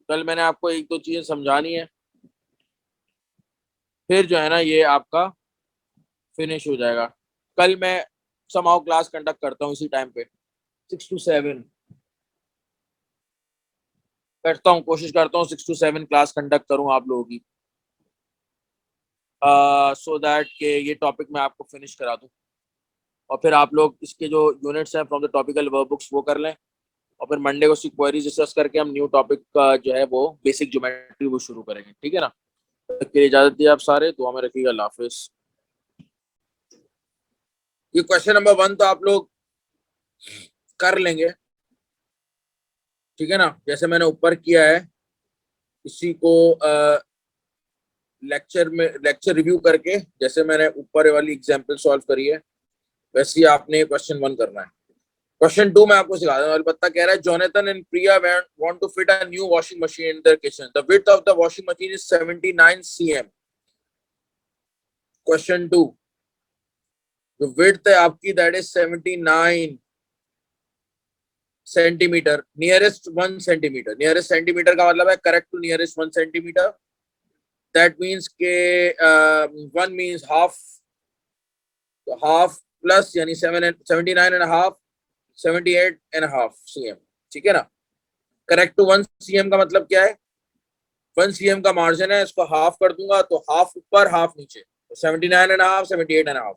कल मैंने आपको एक दो चीजें समझानी है, फिर जो है ना ये आपका फिनिश हो जाएगा। कल मैं समाओ क्लास कंडक्ट करता हूँ इसी टाइम पे, 6 to 7 करता हूँ, कोशिश करता हूँ 6 to 7 क्लास कंडक्ट करूँ आप लोगों की, सो दैट के ये टॉपिक मैं आपको फिनिश करा दूँ, और फिर आप लोग इसके जो यूनिट्स हैं from the topical work books वो कर लें, और फिर मंडे को उसकी क्वेरीज डिस्कस करके हम न्यू टॉपिक का जो है वो बेसिक ज्योमेट्री वो शुरू करेंगे, ठीक है ना? तो इजाजत दी आप सारे, दुआ में रखिएगा, अल्लाह हाफिज़। ये क्वेश्चन नंबर 1 तो आप लोग कर लेंगे, ठीक है ना, जैसे मैंने ऊपर किया है, इसी को लेक्चर रिव्यू करके जैसे मैंने ऊपर वाली एग्जांपल सॉल्व करी है वैसे ही आपने क्वेश्चन 1 करना है। क्वेश्चन 2 मैं आपको सिखा दूं। अलबत्ता कह रहा है Jonathan and Priya want to fit a new washing machine in their kitchen, the width of the washing machine is 79 cm। Question 2, जो विड्थ है आपकी that is 79 centimetre, nearest 1 centimetre, nearest centimetre का मतलब है correct to nearest 1 centimetre, that means के 1 means half, half plus यानी 79.5 78.5 cm, ठीक है ना? करेक्ट टू 1 cm का मतलब क्या है? 1 cm का मार्जिन है, इसको हाफ कर दूंगा तो हाफ ऊपर हाफ नीचे, तो 79.5 78.5।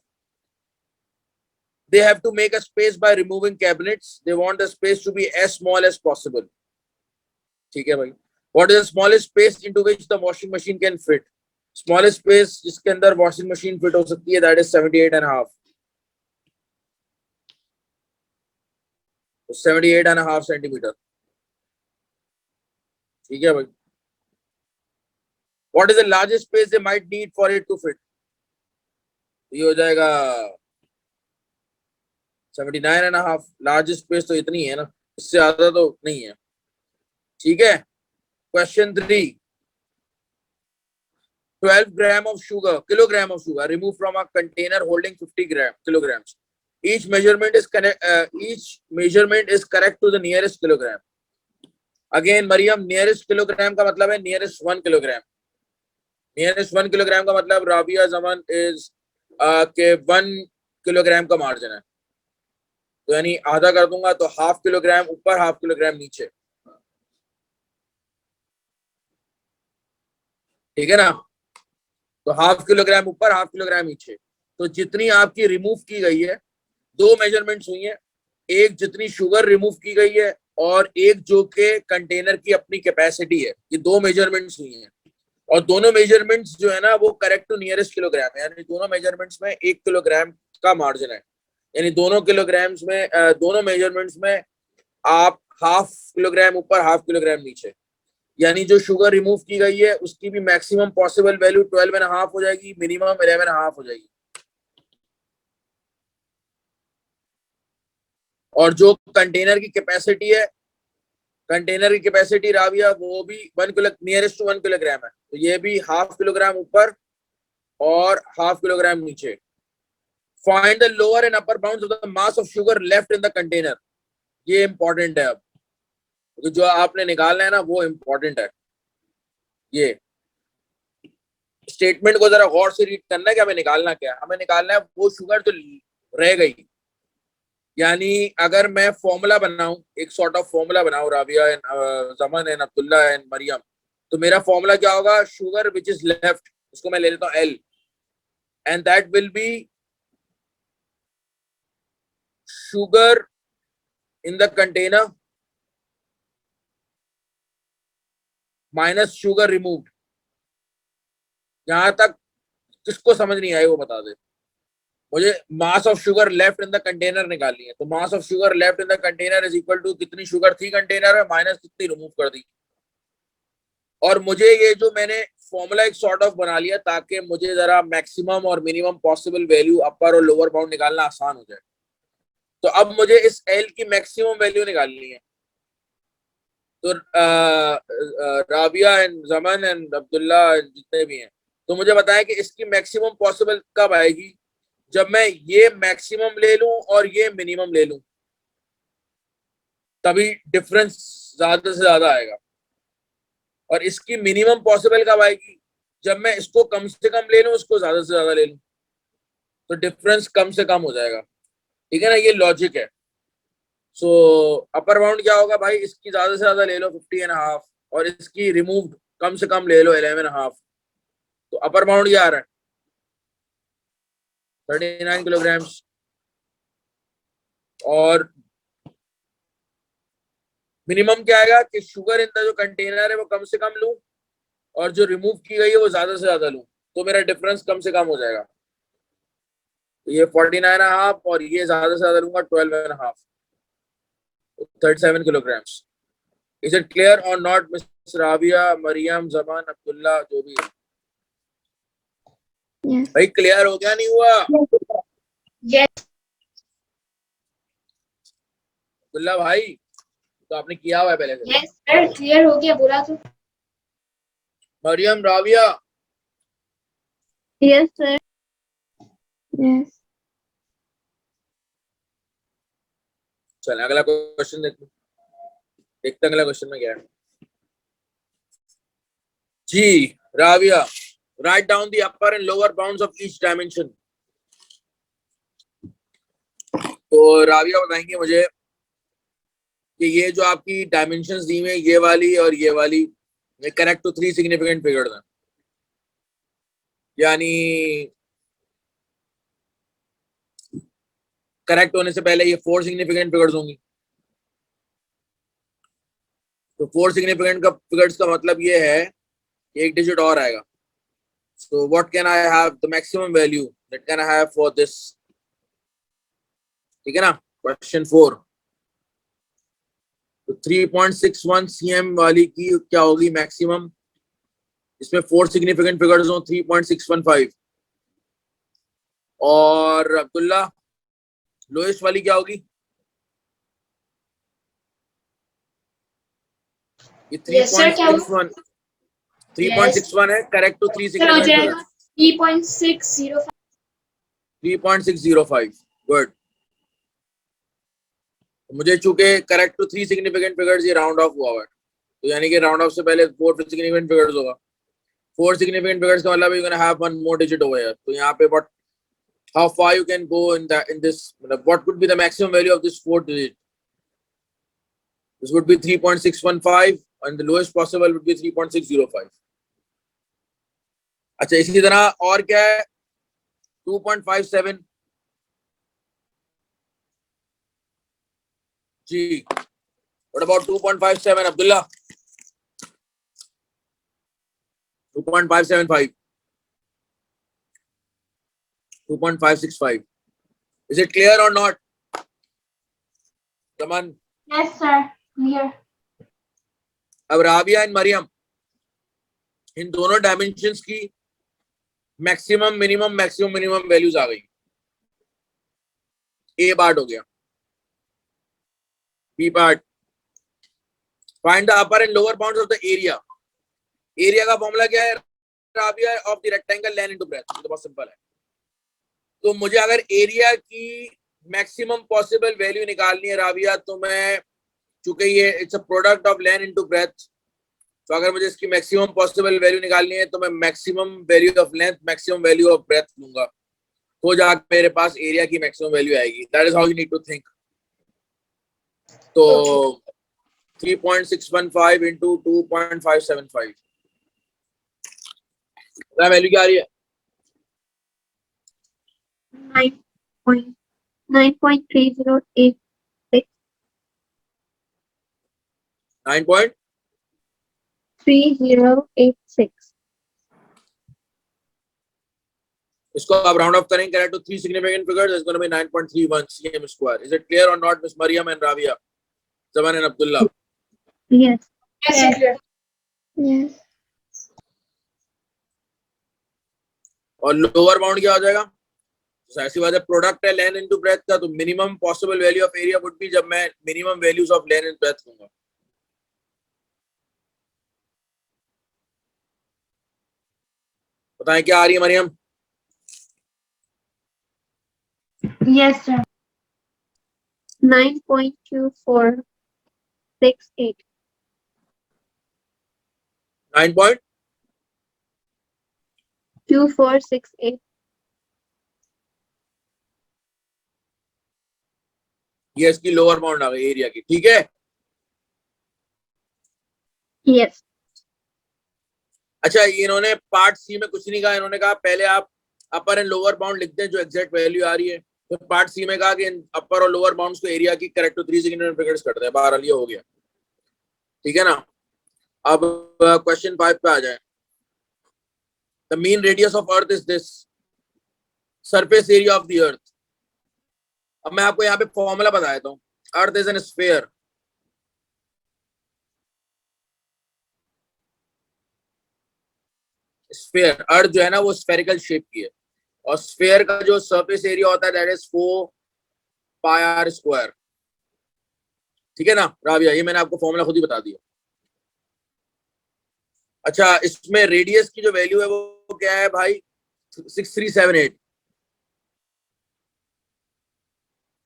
They have to make a space by removing cabinets. They want the space to be as small as possible. ठीक है भाई? What is the smallest space into which the washing machine can fit? Smallest space जिसके अंदर washing machine fit हो सकती है that is 78.5. 78.5 centimetre, ठीक है भाई? What is the largest space they might need for it to fit? ये हो जाएगा 79.5। लार्जेस्ट स्पेस तो इतनी है ना, इससे ज्यादा तो नहीं है, ठीक है? Question 3, 12 gram of sugar, kilogram of sugar removed from a container holding 50 kilograms. each measurement is correct to the nearest kilogram. Again Mariam, nearest kilogram का मतलब है nearest 1 kilogram. Nearest 1 kilogram का मतलब राबिया जमान is के 1 किलोग्राम का margin है, तो यानी आधा कर दूंगा तो ½ किलोग्राम ऊपर ½ किलोग्राम नीचे, ठीक है ना। तो ½ किलोग्राम ऊपर ½ किलोग्राम नीचे। तो जितनी आपकी रिमूव की गई है, 2 मेजरमेंट्स हुई हैं, एक जितनी शुगर रिमूव की गई है और एक जो के कंटेनर की अपनी कैपेसिटी है, ये 2 मेजरमेंट्स हुई हैं। और दोनों मेजरमेंट्स जो है ना वो करेक्ट टू नियरेस्ट किलोग्राम है, यानी दोनों मेजरमेंट्स में 1 किलोग्राम का मार्जिन है, यानी दोनों मेजरमेंट्स में आप ½ किलोग्राम ऊपर ½ किलोग्राम नीचे, यानी जो शुगर रिमूव की गई है उसकी भी मैक्सिमम पॉसिबल वैल्यू 12.5 हो जाएगी, मिनिमम 11.5 हो जाएगी। और जो कंटेनर की कैपेसिटी है, कंटेनर की कैपेसिटी राबिया वो भी नियरेस्ट टू 1 किलोग्राम है, तो ये भी ½ किलोग्राम ऊपर और ½ किलोग्राम नीचे। Find the lower and upper bounds of the mass of sugar left in the container, ये इंपॉर्टेंट है। अब तो जो आपने निकालना है ना वो इंपॉर्टेंट है। ये स्टेटमेंट को जरा गौर से रीड करना है कि हमें निकालना क्या है। हमें निकालना है वो शुगर जो रह गई, यानी अगर मैं फॉर्मूला बनाऊं, एक सॉर्ट ऑफ फॉर्मूला बनाऊं राबिया एंड जमन एंड अब्दुल्ला एंड मरियम, तो मेरा फॉर्मूला क्या होगा, शुगर विच इज लेफ्ट, उसको मैं ले लेता हूं L, and that will be sugar in the container minus sugar removed. यहां तक किसको समझ नहीं आई वो बता दे मुझे। Mass of sugar left in the container निकालनी है, तो mass of sugar left in the container is equal to कितनी शुगर थी कंटेनर में माइनस कितनी रिमूव कर दी। और मुझे ये जो मैंने फॉर्मूला एक सॉर्ट ऑफ बना लिया ताकि मुझे जरा मैक्सिमम और मिनिमम पॉसिबल वैल्यू अपर और लोअर बाउंड निकालना आसान हो जाए। तो अब मुझे इस L की मैक्सिमम वैल्यू निकालनी है। तो राबिया एंड जमन एंड अब्दुल्ला जितने भी हैं, तो मुझे बताएं कि इसकी मैक्सिमम पॉसिबल कब आएगी, जब मैं ये मैक्सिमम ले लूं और ये मिनिमम ले लूं, तभी डिफरेंस ज्यादा से ज्यादा आएगा। और इसकी मिनिमम पॉसिबल कब आएगी, जब मैं इसको कम से कम ले लूं, इसको ज्यादा से ज्यादा ले लूं, तो डिफरेंस कम से कम हो जाएगा, ठीक है ना। ये लॉजिक है। सो अपर बाउंड क्या होगा भाई, इसकी ज्यादा से ज्यादा ले लो 50.5 और इसकी रिमूव्ड कम से कम ले लो 11.5, तो अपर बाउंड क्या आ रहा है 39 किलोग्राम। और मिनिमम क्या आएगा कि शुगर इन द जो कंटेनर है वो कम से कम लूं और जो रिमूव की गई है वो ज्यादा से ज्यादा लूं, तो मेरा डिफरेंस कम से कम हो जाएगा। तो ये 49.5 और ये ज्यादा से ज्यादा लूंगा 12.5, 37 kilograms. Is it clear or not, Miss Rabia, Mariam, Zaman, Abdullah, जो भी है? Yes. भाई क्लियर हो गया नहीं हुआ? Yes. अब्दुल्ला भाई तो आपने किया हुआ है पहले से। Yes sir, clear हो गया बोला तो। Maryam, Rabia, Yes, sir. Yes. चलें अगला क्वेश्चन देखते हैं अगला क्वेश्चन में क्या है। जी Rabia, write down the upper and lower bounds of each dimension. तो राबिया बताएंगे मुझे कि ये जो आपकी डायमेंशंस दी हुई है, ये वाली और ये वाली, ये करेक्ट टू 3 सिग्निफिकेंट फिगर्स हैं, यानी करेक्ट होने से पहले ये 4 सिग्निफिकेंट फिगर्स होंगी। तो 4 सिग्निफिकेंट का फिगर्स का मतलब ये है कि एक डिजिट और आएगा। So what can I have the maximum value that can I have for this, ठीक है ना। क्वेश्चन 4, तो 3.61 cm वाली की क्या होगी मैक्सिमम, इसमें 4 सिग्निफिकेंट फिगर्स हो 3.615। और अब्दुल्ला लोएस्ट वाली क्या होगी, ये 3.61 3.61 है, करेक्ट टू 3 सिग्निफिकेंट 3.605। 3.605। गुड। मुझे चूंकि करेक्ट टू 3 सिग्निफिकेंट फिगर्स ये राउंड ऑफ हुआ है, तो यानी कि राउंड ऑफ से पहले 4 सिग्निफिकेंट फिगर्स होगा। 4 significant figures का मतलब you're gonna have one more digit over here. तो यहाँ पे how far you can go in this, what would be the maximum value of this 4th digit? This would be 3.615 and the lowest possible would be 3.605. अच्छा, इसी तरह और क्या है? 2.57 जी। What about 2.57, Abdullah? 2.575, 2.565. Is it clear or not? Come on. Yes, sir. Clear. अब Rabia and Maryam, इन दोनों dimensions की maximum minimum values आ गई। ए पार्ट हो गया। B part, find the upper and lower bounds of the area. Area का formula क्या है Rabia? Of the rectangle length into breadth. तो बहुत सिंपल है। तो मुझे अगर एरिया की मैक्सिमम पॉसिबल वैल्यू निकालनी है राबिया, तो मैं, चूंकि ये it's a product of length into breadth, तो अगर मुझे इसकी मैक्सिमम पॉसिबल वैल्यू निकालनी है तो मैं maximum value of length maximum value of breadth लूंगा, तो जाकर मेरे पास एरिया की मैक्सिमम वैल्यू आएगी। That is how you need to think. तो 3.615 इंटू 2.575 वैल्यू क्या आ रही है? 9.3086. 9. 3086. इसको आप राउंड ऑफ करेंगे correct to 3 significant figures, it's going to be 9.31 cm square. Is it clear or not, Miss Mariam and Rabia, Zaman and Abdullah? Yes. Yes, sir. Clear. Yes. और lower bound क्या हो जाएगा? तो ऐसी बात है, product है लेंथ इनटू ब्रेथ का, तो minimum possible value of area would be, जब मैं minimum values of length and breadth लूंगा। बताएं क्या आ रही है मरियम? Yes, sir. 9.2468. 2468. ये इसकी लोअर बाउंड आ गई एरिया की, ठीक है। Yes. अच्छा, इन्होंने पार्ट सी में कुछ नहीं कहा, इन्होंने कहा पहले आप अपर एंड लोअर बाउंड लिखते हैं जो एग्जैक्ट वैल्यू आ रही है। तो पार्ट सी में कहा कि अपर और लोअर बाउंड्स को एरिया की करेक्ट टू 3 significant figures करते हैं। बहरहाल ये हो गया, ठीक है ना। अब क्वेश्चन 5 पे आ जाए। The mean radius of earth is this, surface area of the earth. अब मैं आपको यहाँ पे फॉर्मूला बता देता हूँ। Earth is an sphere, sphere, earth जो है ना वो स्फेरिकल शेप की है, और स्फीयर का जो सरफेस एरिया होता है that is 4 pi r square, ठीक है ना राबिया? ये मैंने आपको फॉर्मूला खुद ही बता दिया। अच्छा, इसमें रेडियस की जो वैल्यू है वो क्या है भाई? 6378,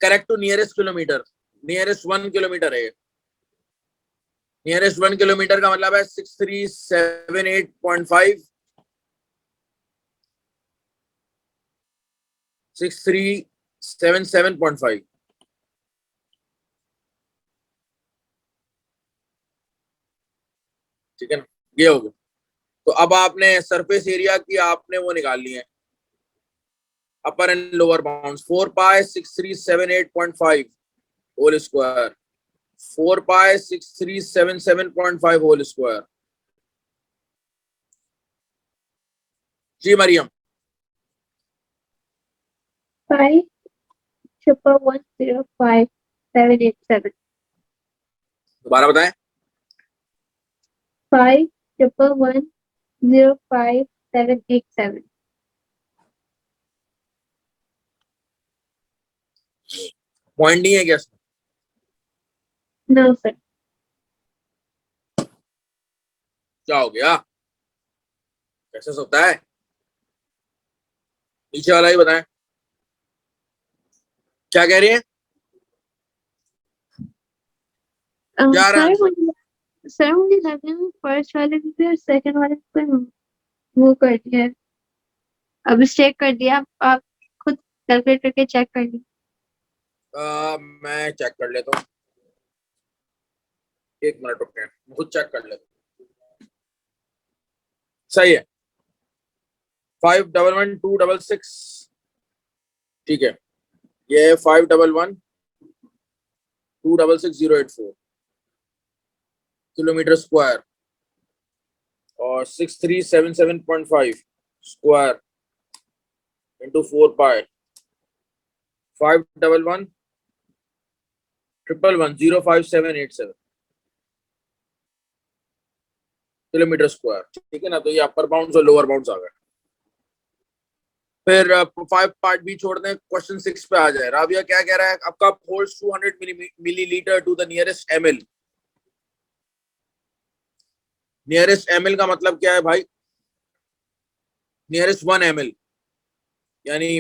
correct to nearest kilometre. Nearest 1 kilometre है। नियरेस्ट 1 किलोमीटर का मतलब है 6378.5, 6377.5, ठीक है ना? ये हो गया। तो अब आपने सरफेस एरिया की आपने वो निकालनी है, upper and lower bounds. 4 pi 6378.5 whole square, 4 pi 6377.5 whole square. जी मरियम? 5,105,787. दोबारा बताएं। 5,105,787. पॉइंट नहीं है क्या? No, sir. क्या हो गया? कैसे होता है? नीचे वाला ही बताएं, क्या कह रही है? चार सर आंसर। मुझे लग रहा है फर्स्ट वाले पे और सेकंड वाले पे वो कर दिया है। अब चेक कर दिया, आप खुद कैलकुलेट करके चेक कर ली। मैं चेक कर लेता हूँ, एक मिनट रुकते हैं, खुद चेक कर लेता हूँ। सही है, 511266। ठीक है, ये 511266 084 किलोमीटर स्क्वायर और 6377.5 स्क्वायर इंटू 4 पाई 51111105 किलोमीटर स्क्वायर। ठीक है ना, तो ये अपर बाउंड्स और लोअर बाउंड्स आ गए। फिर 5 पार्ट बी छोड़ते हैं, क्वेश्चन 6 पे आ जाए। राबिया क्या कह रहा है, आपका holds 200 millilitre to the nearest ML. Nearest ML का मतलब क्या है भाई, नियरेस्ट 1 ml, यानी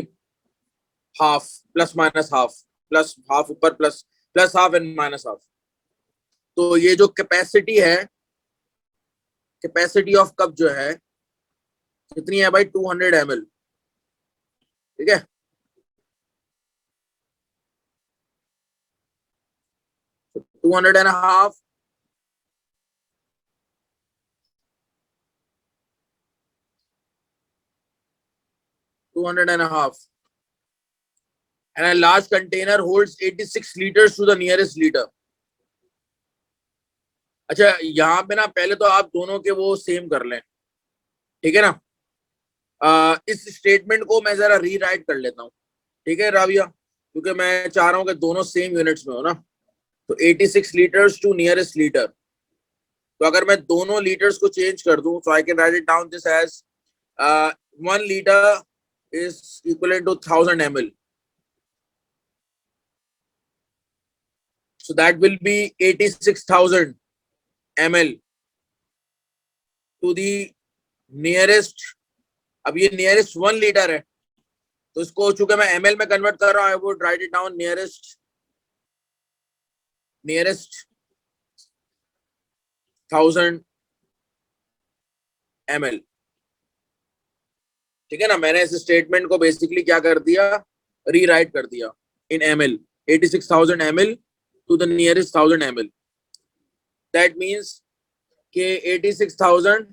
half plus minus half, plus half ऊपर plus half and minus half. तो ये जो कैपेसिटी है, कैपेसिटी ऑफ कप जो है कितनी है भाई, 200 ml। ठीक है, तो 200 and half, and a large container holds 86 liters to the nearest liter। अच्छा, यहाँ पे ना पहले तो आप दोनों के वो सेम कर लें, ठीक है ना। इस स्टेटमेंट को मैं जरा रीराइट कर लेता हूँ, ठीक है राविया, क्योंकि मैं चाह रहा हूँ कि दोनों सेम यूनिट्स में हो ना। तो 86 लीटर्स टू नियरेस्ट लीटर, तो अगर मैं दोनों लीटर्स को चेंज कर दूं, तो I can write it down this as 1 litre is equivalent to 1000 ml, so that will be 86,000 ml to the nearest। अब ये नियरेस्ट 1 लीटर है, तो इसको चूंकि मैं ml में कन्वर्ट कर रहा हूं, I would write it down nearest 1000 ml। ठीक है ना, मैंने इस स्टेटमेंट को बेसिकली क्या कर दिया, रीराइट कर दिया इन ml, 86,000 ml to the nearest 1000 ml। That means के 86,000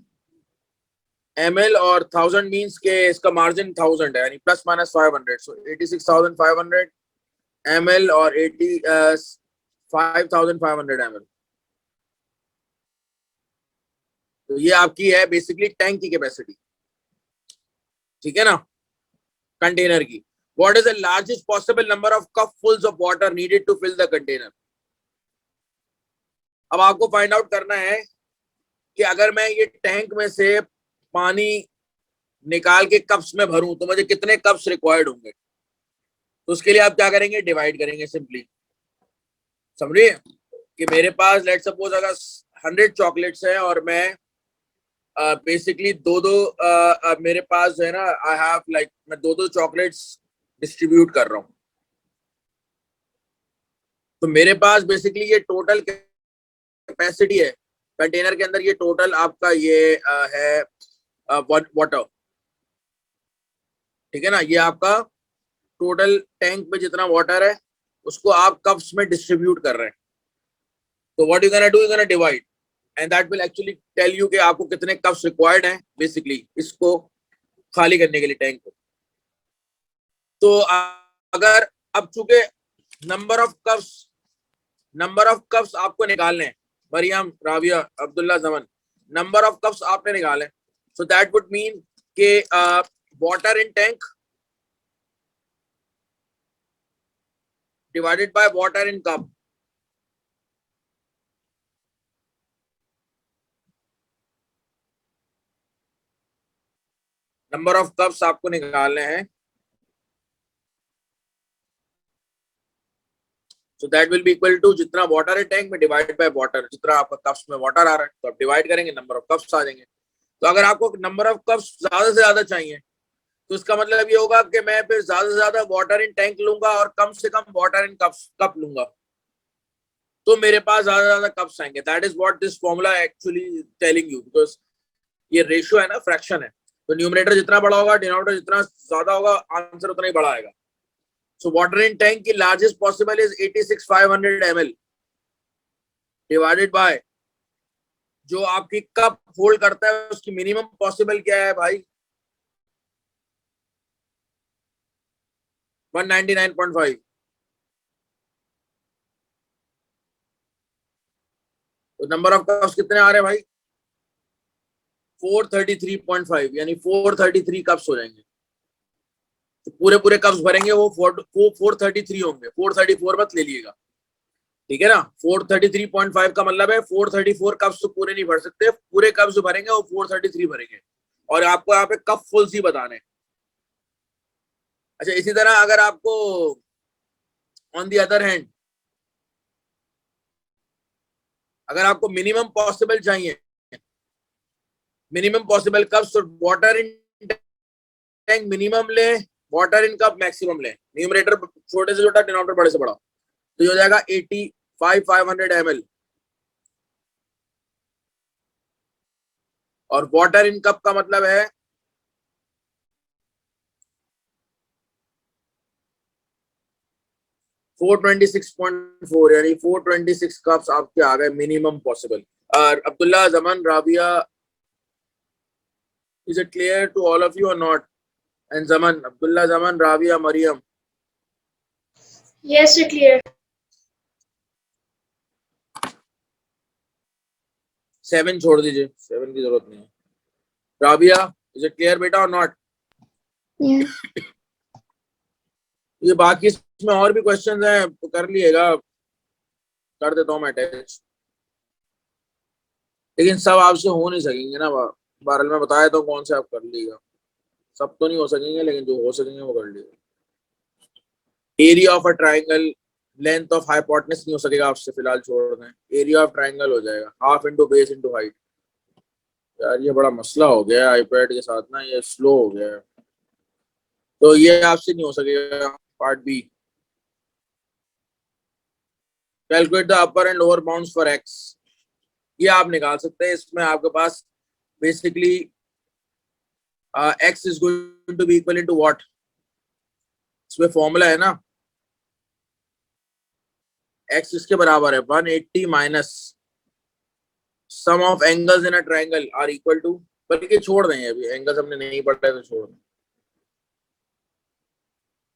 ml और 1000 मींस के इसका मार्जिन 1000 है, यानी प्लस माइनस 500। सो 86,500 ml और 5,500 ml। तो ये आपकी है बेसिकली टैंक की कैपेसिटी, ठीक है ना, कंटेनर की। What is the largest possible number of cupfuls of water needed to fill the container? अब आपको फाइंड आउट करना है कि अगर मैं ये टैंक में से पानी निकाल के कप्स में भरूं तो मुझे कितने कप्स रिक्वायर्ड होंगे। तो उसके लिए आप क्या करेंगे, डिवाइड करेंगे सिंपली। समझिए कि मेरे पास लेट्स सपोज अगर 100 चॉकलेट्स हैं और मैं बेसिकली दो मेरे पास जो है ना, आई हैव लाइक मैं दो चॉकलेट्स डिस्ट्रीब्यूट कर रहा हूं, तो मेरे पास बेसिकली ये टोटल कैपेसिटी है कंटेनर के अंदर, ये टोटल आपका ये है वाटर। ठीक है ना, ये आपका टोटल टैंक में जितना वाटर है उसको आप कप्स में डिस्ट्रीब्यूट कर रहे हैं। तो what you gonna do, you gonna divide and that will actually tell you कि आपको कितने कप्स रिक्वायर्ड हैं बेसिकली इसको खाली करने के लिए टैंक को। तो अगर अब चूंकि नंबर ऑफ कप्स आपको निकालने हैं, मरियम, राविया, अब्दुल्ला, जमन, नंबर ऑफ कप्स आपने निकाले, सो दैट वुड मीन के water in tank divided by water in cup. Number of cups आपको निकालने हैं, so that will be equal to जितना वाटर है टैंक में डिवाइड बाय वाटर, जितना आपका कप्स में वाटर आ रहा है, तो आप डिवाइड करेंगे, नंबर ऑफ कप्स आ जाएंगे। तो अगर आपको नंबर ऑफ कप्स ज्यादा से ज्यादा चाहिए तो इसका मतलब ये होगा कि मैं फिर ज्यादा से ज्यादा वाटर इन टैंक लूंगा और कम से कम वाटर इन कप लूंगा। तो मेरे पास ज्यादा कप्स आएंगे. That is what this formula actually telling you, because ये रेशियो है ना, फ्रैक्शन है, तो न्यूमरेटर जितना बड़ा होगा डिनोमिनेटर जितना ज्यादा होगा, आंसर उतना ही बड़ा आएगा. सो वाटर इन टैंक की largest possible is 86,500 ml divided by जो आपकी कप होल्ड करता है उसकी मिनिमम पॉसिबल क्या है भाई, 199.5. तो नंबर ऑफ कप्स कितने आ रहे हैं भाई, 433.5, यानी 433 कप्स हो जाएंगे. तो पूरे पूरे कप्स भरेंगे वो 433 होंगे, 434 मत ले लिएगा, ठीक है ना. 433.5 का मतलब है 434 कप्स तो पूरे नहीं भर सकते, पूरे कप्स जो भरेंगे वो 433 भरेंगे. और आपको यहाँ पे कप फुल सी बताने. अच्छा, इसी तरह अगर आपको ऑन दी अदर हैंड अगर आपको मिनिमम पॉसिबल चाहिए, मिनिमम पॉसिबल कप्स, तो वाटर इन टैंक मिनिमम ले, वाटर इन कप मैक्सिमम ले. न्यूमरेटर छोटे से छोटा, डिनोमिनेटर बड़े से बड़ा. तो ये हो जाएगा 85,500 ml. और वाटर इन कप का मतलब है 426.4, यानी 426 कप्स आपके आ गए मिनिमम पॉसिबल. और Abdullah, Zaman, Rabia, is it clear to all of you or not? And Zaman, Abdullah, Zaman, Rabia, Mariam. Yes, sir, clear. 7 छोड़ दीजिए, 7 की जरूरत नहीं है. राबिया, is it clear बेटा or not? Yeah. ये बाकी इसमें और भी क्वेश्चंस हैं तो कर लिएगा, कर देता हूँ मैं अटैच. लेकिन सब आपसे हो नहीं सकेंगे ना. बारल में बताया तो कौन से आप कर लीजिएगा, सब तो नहीं हो सकेंगे, लेकिन जो हो सकेंगे वो कर लीजिएगा. Area of a triangle, length of hypotenuse नहीं हो सकेगा आपसे, फिलहाल छोड़ दें. एरिया ऑफ ट्राइंगल हो जाएगा, half into base into height. यार ये बड़ा मसला हो गया आईपैड के साथ ना, ये स्लो हो गया है, तो ये आपसे नहीं हो सकेगा. Part B, calculate the upper and lower bounds for X. ये आप निकाल सकते हैं. इसमें आपके पास basically X is going to be equal into what, इसमें फॉर्मूला है ना, एक्स इसके बराबर है 180 minus sum of angles in a triangle are equal to, बल्कि छोड़ देंगे, अभी एंगल्स हमने नहीं पढ़ा है तो छोड़ दें.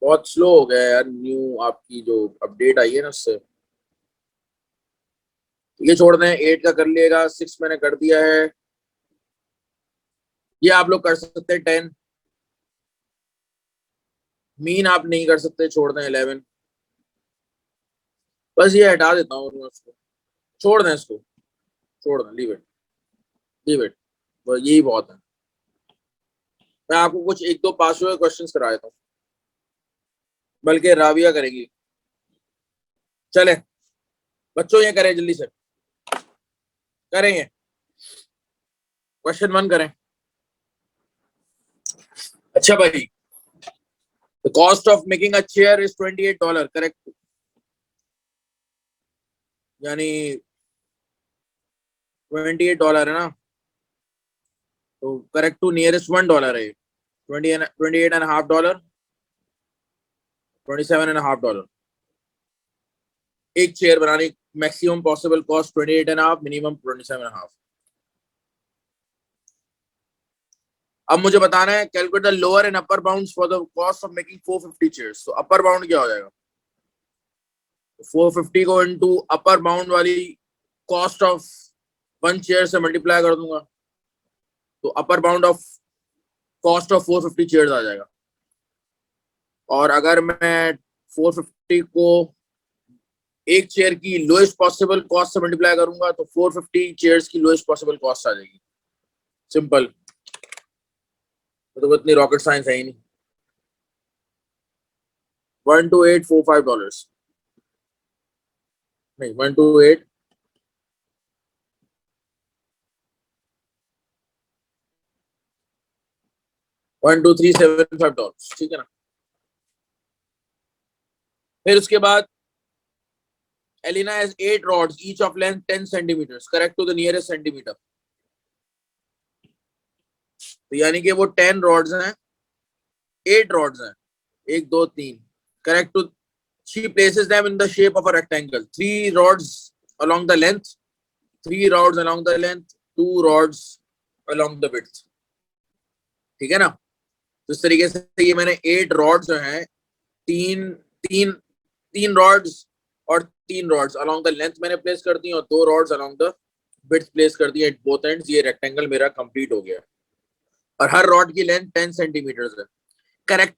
बहुत स्लो हो गया यार, न्यू आपकी जो अपडेट आई है ना उससे. ये छोड़ दें, 8 का कर लिएगा, 6 मैंने कर दिया है. ये आप लोग कर सकते हैं 10. मीन आप नहीं कर सकते, छोड़ दें 11. बस ये हटा देता हूँ उसको, छोड़ दें इसको, छोड़ दें, लीव इट, लीव इट, यही बहुत है. मैं आपको कुछ एक दो पास हुए क्वेश्चंस करा देता हूँ, बल्कि राविया करेगी. चले बच्चों, ये करें जल्दी से, करेंगे. क्वेश्चन 1 करें. अच्छा भाई, the cost of making a chair is $28, correct. यानी $28 है ना, तो करेक्ट टू नियरेस्ट $1 है. $28.5, $27.5. एक चेयर बनाने मैक्सिमम पॉसिबल कॉस्ट 28.5, मिनिमम 27.5. अब मुझे बताना है calculate the lower and upper bounds for the cost of making 450 chairs. तो अपर बाउंड क्या हो जाएगा, 450 को इनटू अपर बाउंड वाली कॉस्ट ऑफ 1 चेयर से मल्टीप्लाई कर दूंगा, तो upper bound of cost of 450 chairs आ जाएगा. और अगर मैं 450 को एक चेयर की लोएस्ट पॉसिबल कॉस्ट से मल्टीप्लाई करूंगा तो 450 चेयर्स की लोएस्ट पॉसिबल कॉस्ट आ जाएगी. सिंपल, तो इतनी रॉकेट साइंस है ही नहीं. $12845 नहीं, 128 $12375, ठीक है ना. फिर उसके बाद Elena has 8 rods, each of length 10 centimeters. Correct to the nearest centimeter. तो यानी कि वो 10 rods हैं, 8 rods हैं, 1 2 3. Correct to, she places them in the shape of a rectangle. 3 rods along the length, 3 rods along the length, 2 rods along the width. ठीक है ना? तो इस तरीके से ये मैंने 8 rods जो हैं, तीन rods और 3 rods along the length मैंने प्लेस कर दी और 2 rods along the width place कर दी at both ends. ये रेक्टेंगल मेरा कंप्लीट हो गया और हर रॉड की लेंथ 10 सेंटीमीटर है. Correct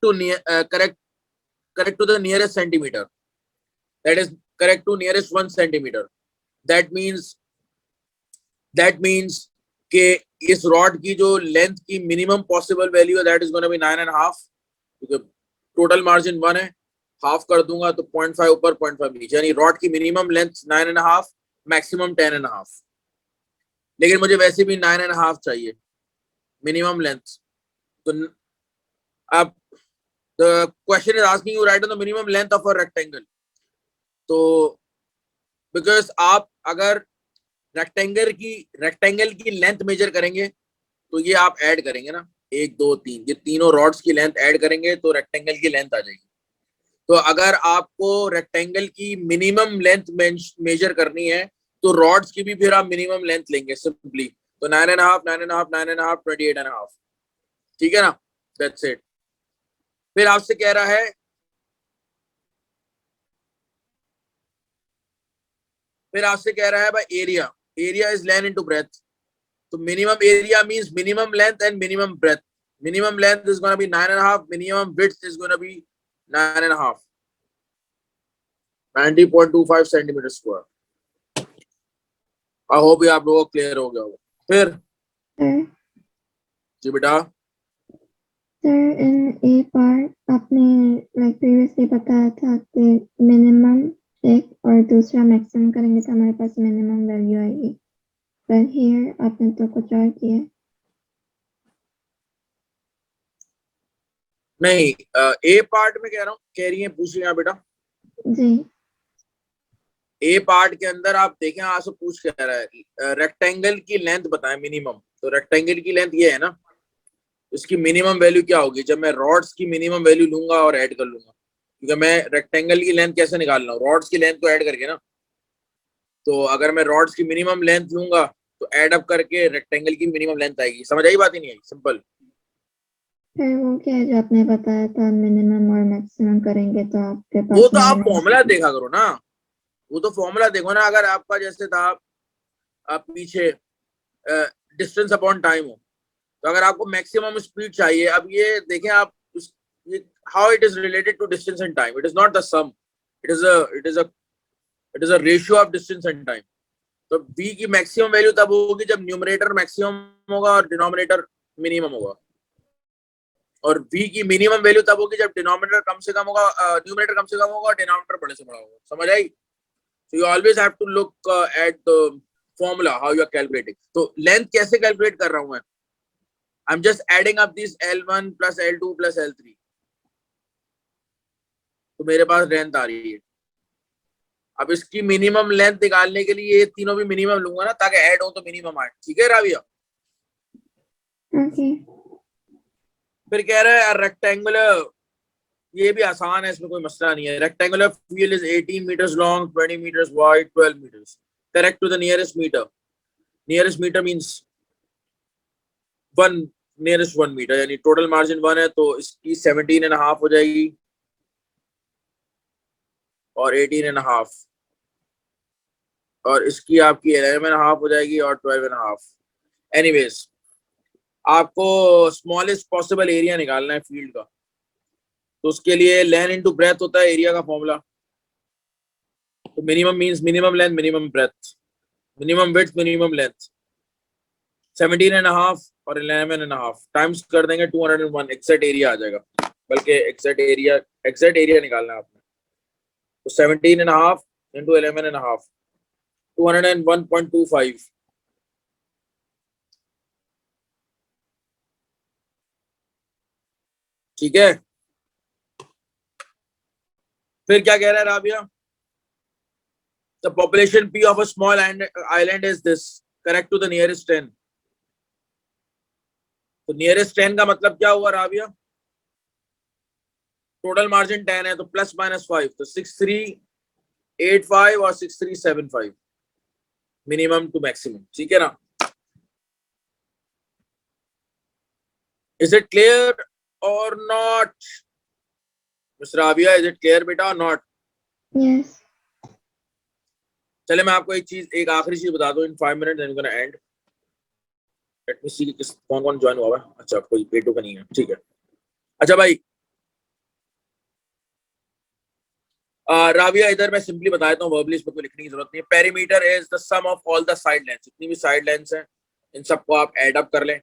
to the nearest centimetre, that is correct to nearest 1 centimetre. That means कि इस रॉड की जो लेंथ की मिनिमम पॉसिबल वैल्यू है दैट इज गोना बी 9.5, क्योंकि टोटल मार्जिन 1 है, हाफ कर दूंगा तो 0.5 ऊपर 0.5 नीचे, यानी रॉड की मिनिमम लेंथ 9.5, मैक्सिमम 10.5. लेकिन मुझे वैसे भी 9.5 चाहिए मिनिमम लेंथ. तो अब the question is asking you right on the minimum length of a rectangle. तो बिकॉज आप अगर रेक्टेंगल की लेंथ मेजर करेंगे तो ये आप ऐड करेंगे ना, 1 2 3, ये तीनों रॉड्स की लेंथ ऐड करेंगे तो रेक्टेंगल की लेंथ आ जाएगी. तो अगर आपको रेक्टेंगल की मिनिमम लेंथ मेजर करनी है तो रॉड्स की भी फिर आप मिनिमम लेंथ लेंगे सिंपली. तो 9.5 9.5 9.5 28.5. ठीक है ना? That's it. फिर आपसे कह रहा है भाई area is length into breadth. तो minimum area means minimum length and minimum breadth. Minimum length is gonna be 9.5, minimum width is gonna be 9.5, 90.25 centimetre square. I hope ये आप लोगों को क्लियर हो गया होगा. फिर सर जी बेटा, सर इन ए पार्ट आपने लाइक प्रीवियसली बताया था कि मिनिमम एक और दूसरा मैक्सिमम करेंगे तो हमारे पास मिनिमम वैल्यू आएगी, पर हियर आपने तो कुछ और किया. नहीं ए पार्ट में कह रहा हूँ, कह रही है पूछ रही हैं बेटा. जी ए पार्ट के अंदर आप देखें, आपसे पूछ कह रहा है रेक्टेंगल की लेंथ बताएं मिनिमम. तो रेक्टेंगल की लेंथ ये है ना, इसकी मिनिमम वैल्यू क्या होगी जब मैं रॉड्स की मिनिमम वैल्यू लूंगा और ऐड कर लूंगा. क्योंकि मैं रेक्टेंगल की लेंथ कैसे निकाल रहा हूँ, रॉड्स की लेंथ को ऐड करके ना. तो अगर मैं रॉड्स की मिनिमम लेंथ लूंगा तो ऐड अप करके रेक्टेंगल की मिनिमम लेंथ आएगी. समझ आई बात? ही नहीं आई? सिंपल. फिर वो क्या है जो आपने बताया था मिनिमम और मैक्सिमम करेंगे तो आपके पास वो तो आप minimum- फॉर्मूला देखा करो ना, वो तो फॉर्मूला देखो ना. अगर आपका जैसे था आप पीछे डिस्टेंस अपॉन टाइम हो, तो अगर आपको मैक्सिमम स्पीड चाहिए, अब ये देखें आप how it is related to distance and time. It is not the sum, it is a ratio of distance and time. तो v की मैक्सिमम वैल्यू तब होगी जब न्यूमरेटर मैक्सिमम होगा और डिनोमिनेटर मिनिमम होगा, और v की मिनिमम वैल्यू तब होगी जब डिनोमिनेटर कम से कम होगा, न्यूमरेटर कम से कम होगा और डिनोमिनेटर बड़े से बड़ा होगा. समझ आई? So you always have to look at the formula how you are calculating. तो length कैसे calculate कर रहा हूँ मैं? I'm just adding up these L1 plus L2 plus L3. तो मेरे पास लेंथ आ रही है. अब इसकी मिनिमम लेंथ निकालने के लिए ये तीनों भी मिनिमम लूंगा ना, ताकि ऐड हो तो मिनिमम आए. ठीक है राविया? ओके फिर कह रहा है रेक्टेंगुलर, ये भी आसान है, इसमें कोई मसला नहीं है. Rectangular field is 18 meters long, 20 meters wide, 12 meters. Correct to the nearest meter. Nearest meter means 1 nearest 1 meter, यानी टोटल मार्जिन 1 है तो इसकी 17.5 हो जाएगी और 18.5, और इसकी आपकी 11.5 हो जाएगी और 12.5. एनीवेज, आपको स्मॉलेस्ट पॉसिबल एरिया निकालना है फील्ड का. तो उसके लिए लेंथ इनटू ब्रेथ होता है एरिया का फॉर्मूला. तो minimum means minimum length minimum breadth, minimum width minimum length. 17.5 और 11.5 टाइम्स कर देंगे 201, एग्जैक्ट एरिया आ जाएगा. बल्कि एग्जैक्ट एरिया निकालना है आपने. तो 17.5 इंटू 11.5, 201.25. ठीक है? फिर क्या कह रहा है Rabia? The population P of a small island is this. Correct to the nearest 10. तो नियरेस्ट 10 का मतलब क्या हुआ राबिया? टोटल मार्जिन 10 है तो प्लस माइनस 5, तो 6385 और 6375 मिनिमम टू मैक्सिमम, ठीक है ना? Is it clear or not? Miss Rabia, is it clear बेटा or not? Yes. चले मैं आपको एक आखिरी चीज बता दूं in 5 minutes then we're gonna end. Let me see कौन कौन ज्वाइन हुआ है. अच्छा कोई पेटो का नहीं है, ठीक है. अच्छा भाई राबिया इधर मैं सिंपली बता देता हूँ, वर्बली इसमें कोई लिखने की जरूरत नहीं है. Perimeter is the sum of all the side length. जितनी भी साइड लेंथ है इन सबको आप ऐड अप कर लें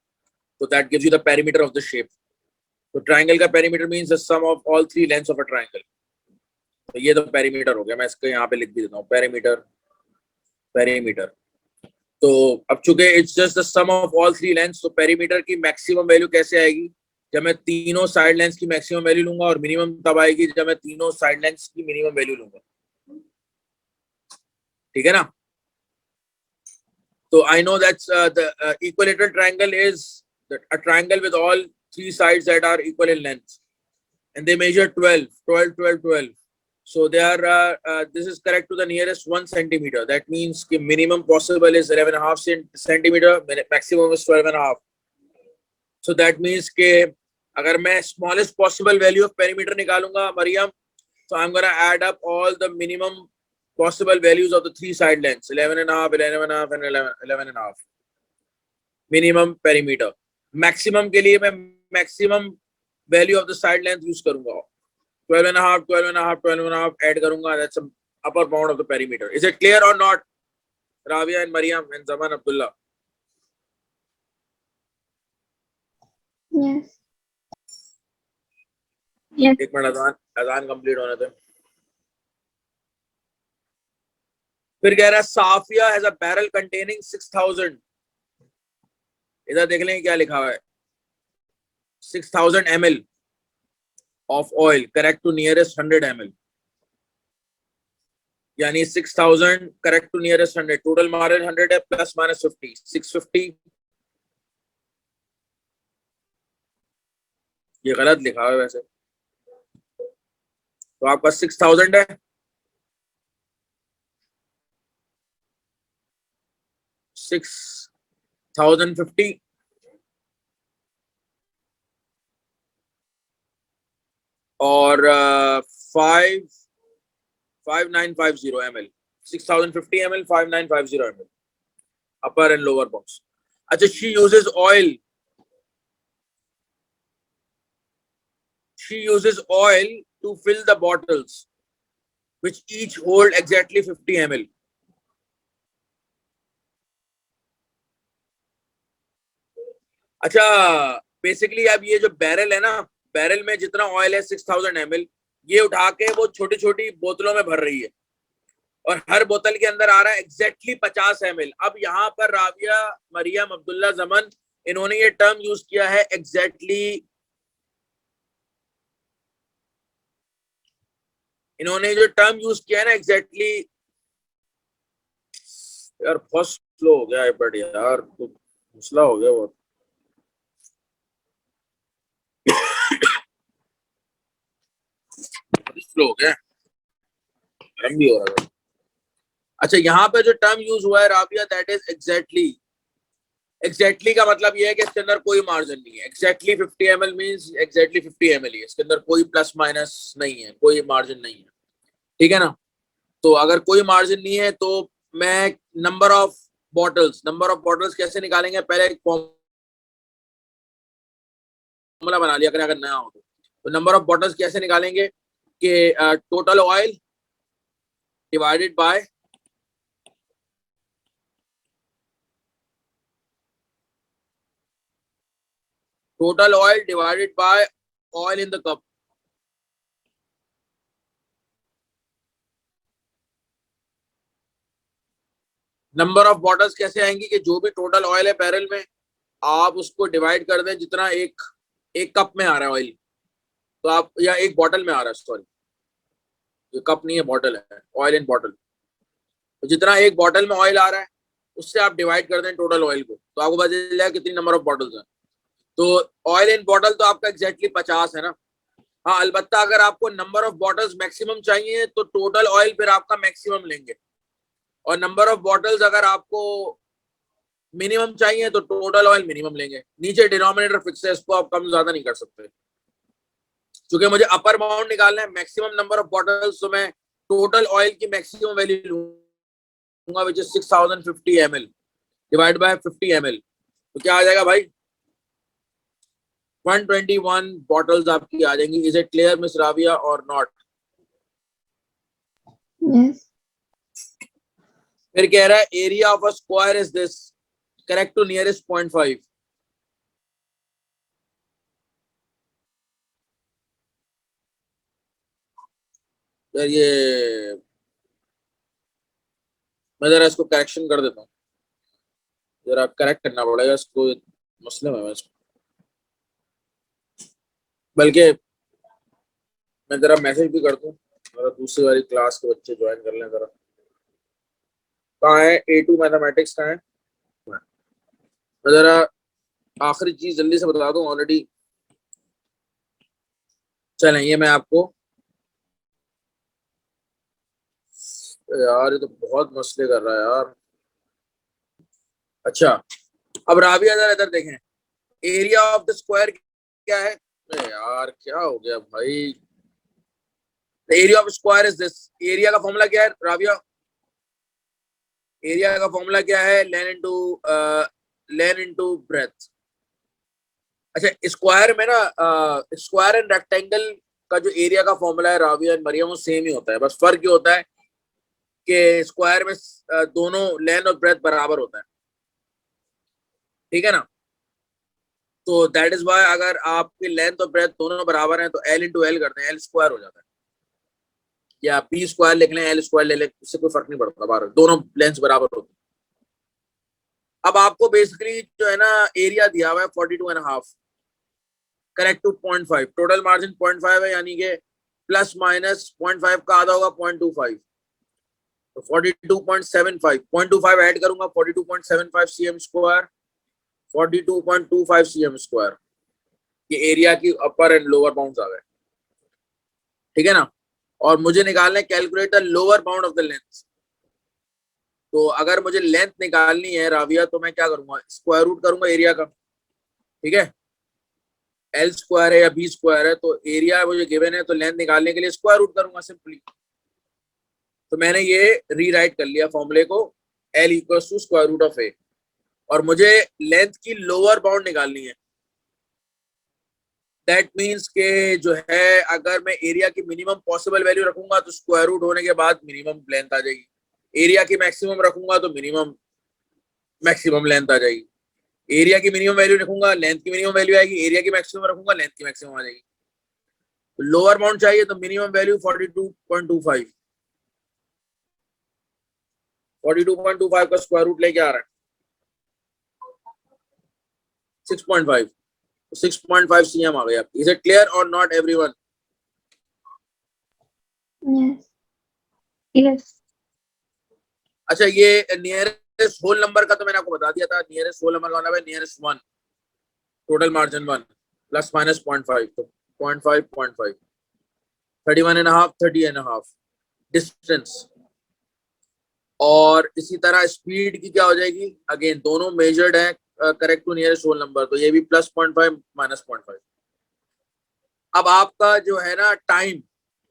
तो that gives you the perimeter of the shape. तो ट्रायंगल का perimeter means the sum of all 3 lengths of a triangle. तो ये तो पेरीमीटर हो गया. मैं इसको यहाँ पे लिख भी देता हूँ, पेरीमीटर. तो अब चूंकि it's just the sum of all 3 lengths, तो पेरीमीटर की मैक्सिमम वैल्यू कैसे आएगी? जब मैं तीनों साइड लेंथ्स की मैक्सिमम वैल्यू लूंगा, और मिनिमम तब आएगी जब मैं तीनों साइड लेंथ्स की मिनिमम वैल्यू लूंगा. ठीक है ना? तो I know that's the equilateral triangle is a triangle with all 3 sides that are equal in length, and they measure 12. So they are this is correct to the nearest 1 centimeter. That means कि minimum possible is 11.5 centimeter, maximum is 12.5. So that means कि अगर मैं smallest possible value of perimeter निकालूंगा Maryam, so I'm gonna add up all the minimum possible values of the 3 side lengths, 11.5, 11.5 and 11.5 minimum perimeter. Maximum के लिए मैं maximum value of the side length use करूंगा, 12.5 add करूंगा. That's the upper bound of the perimeter. Is it clear or not, Rabia and Mariam and Zaman Abdullah? Yes. Yes. एक minute अजान complete होने दे. फिर कह रहा है Safia has a barrel containing 6000. इधर देख लें क्या लिखा हुआ है. 6000 ml of oil correct to nearest 100 ml. यानी 6000 correct to nearest 100. Total margin 100 है प्लस माइनस 50, 650. ये गलत लिखा हुआ है वैसे. तो आपका 6000 है, 6050 और 5950 ml. 6050 ml, 5950 ml upper and lower box. अच्छा, she uses oil to fill the bottles which each hold exactly 50 ml. अच्छा, बेसिकली अब ये जो बैरल है ना, बैरल में जितना ऑयल है 6000 ml, ये उठा के वो छोटी छोटी बोतलों में भर रही है और हर बोतल के अंदर आ रहा है एग्जैक्टली 50 ml. अब यहाँ पर राबिया, मरियम, अब्दुल्ला, जमन, इन्होंने ये टर्म यूज किया है एग्जैक्टली. इन्होंने जो टर्म यूज किया है ना एग्जैक्टली, यार फर्स्ट स्लो हो गया बट यार तो मसला हो गया बहुत. स्लो हो गया, गरम भी हो रहा है. अच्छा, यहाँ पे जो टर्म यूज हुआ है राबिया, दैट इज एग्जैक्टली का मतलब ये है कि इसके अंदर कोई मार्जिन नहीं है. Exactly 50 ml means exactly 50 ml है. इसके अंदर कोई प्लस माइनस नहीं है, कोई मार्जिन नहीं है. ठीक है ना? तो अगर कोई मार्जिन नहीं है तो मैं नंबर ऑफ बॉटल्स कैसे निकालेंगे? पहले एक फॉर्मूला बना लिया करें अगर नया हो तो. नंबर ऑफ बॉटल्स कैसे निकालेंगे कि total oil divided by oil in the cup. Number of bottles कैसे आएंगी कि जो भी टोटल ऑयल है बैरल में, आप उसको डिवाइड कर दें जितना एक कप में आ रहा है ऑयल, तो आप, या एक बॉटल में आ रहा है, सॉरी ये कप नहीं है बॉटल है, ऑयल इन बॉटल. तो जितना एक बॉटल में ऑयल आ रहा है उससे आप डिवाइड कर दें टोटल ऑयल को, तो आपको पता चल जाएगा कितनी नंबर ऑफ बॉटल्स हैं। तो ऑयल इन बॉटल तो आपका एग्जैक्टली 50 है ना। हाँ, अलबत्ता अगर आपको नंबर ऑफ बॉटल्स मैक्सिमम चाहिए तो टोटल ऑयल फिर आपका मैक्सिमम लेंगे, और नंबर ऑफ बॉटल्स अगर आपको मिनिमम चाहिए तो टोटल ऑयल मिनिमम लेंगे। नीचे डिनोमिनेटर फिक्स है, इसको आप कम ज्यादा नहीं कर सकते। क्योंकि मुझे अपर बाउंड निकालना है मैक्सिमम नंबर ऑफ बॉटल्स, तो मैं टोटल ऑयल की मैक्सिमम वैल्यू लूंगा which is 6050 ml divide by 50 ml, तो क्या आ जाएगा भाई 121 बॉटल्स आपकी आ जाएंगी। Is it clear miss Rabia or not? Yes. फिर कह रहा है area of a square is this, correct to nearest 0.5। यार ये मैं जरा इसको करेक्शन कर देता हूँ, जरा करेक्ट करना पड़ेगा इसको, मसले में इसको। बल्कि मैं जरा मैसेज भी कर दूं, जरा दूसरी वाली क्लास के बच्चे ज्वाइन कर लें जरा। कहाँ है A2 मैथमेटिक्स कहाँ है? मैं जरा आखिरी चीज जल्दी से बता दूं ऑलरेडी। चलें, ये मैं आपको, यार ये तो बहुत मसले कर रहा है यार। अच्छा, अब राबिया जरा इधर देखें, एरिया ऑफ द स्क्वायर क्या है? यार क्या हो गया भाई, area of square is this. Area का फॉर्मूला क्या है राबिया? एरिया का फॉर्मूला क्या है? लेन इनटू ब्रेथ। अच्छा, स्क्वायर में ना स्क्वायर एंड रेक्टेंगल का जो एरिया का फॉर्मूला है राबिया एंड मरियम वो सेम ही होता है, बस फर्क ये होता है कि स्क्वायर में दोनों लेंथ और ब्रेथ बराबर होता है, ठीक है ना। तो दैट इज वाई अगर आपकी लेंथ और ब्रेथ दोनों बराबर हैं तो L इंटू एल करते हैं, L स्क्वायर हो जाता है, या P स्क्वायर लिख लें, L स्क्वायर ले लें, उससे कोई फर्क नहीं पड़ता, बार दोनों लेंथ बराबर होती है। अब आपको बेसिकली जो है ना एरिया दिया हुआ है 42.5, करेक्ट टू 0.5, टोटल मार्जिन 0.5 है, यानी कि प्लस माइनस 0.5 का आधा होगा 0.25, तो 42.75, 0.25 ऐड करूंगा 42.75 cm स्क्वायर, 42.25 cm स्क्वायर, ये एरिया की अपर एंड लोअर बाउंड्स आ गए, ठीक है ना। और मुझे निकालना है calculate the lower bound of the length. तो अगर मुझे लेंथ निकालनी है राविया तो मैं क्या करूंगा, स्क्वायर रूट करूंगा एरिया का, ठीक है। L स्क्वायर है या B स्क्वायर है, तो एरिया मुझे गिवन है, तो लेंथ निकालने के लिए स्क्वायर रूट करूंगा सिंपली। तो मैंने ये रीराइट कर लिया फॉर्मूले को, L equals to square root of A, और मुझे लेंथ की लोअर बाउंड निकालनी है। दैट मीन्स के जो है अगर मैं एरिया की मिनिमम पॉसिबल वैल्यू रखूंगा तो स्क्वायर रूट होने के बाद मिनिमम लेंथ आ जाएगी, एरिया की मैक्सिमम रखूंगा तो मिनिमम मैक्सिमम लेंथ आ जाएगी, एरिया की मिनिमम वैल्यू रखूंगा लेंथ की मिनिमम वैल्यू आएगी, एरिया की मैक्सिमम रखूंगा लेंथ की मैक्सिमम आ जाएगी। तो लोअर बाउंड चाहिए तो मिनिमम वैल्यू 42.25, 42.25 का स्क्वायर रूट लेके आ रहा है 6.5, 6.5 cm आ गया। इज इट क्लियर और नॉट एवरीवन? Yes. Yes. अच्छा, ये नियरेस्ट होल नंबर का तो मैंने आपको बता दिया था, नियरेस्ट होल नंबर का मतलब है nearest 1, total margin 1 plus minus 0.5, तो 0.5 0.5 31.5 30.5 डिस्टेंस। और इसी तरह स्पीड की क्या हो जाएगी, अगेन दोनों मेजर्ड है correct to nearest whole number, तो ये भी प्लस 0.5 माइनस 0.5। अब आपका जो है ना टाइम,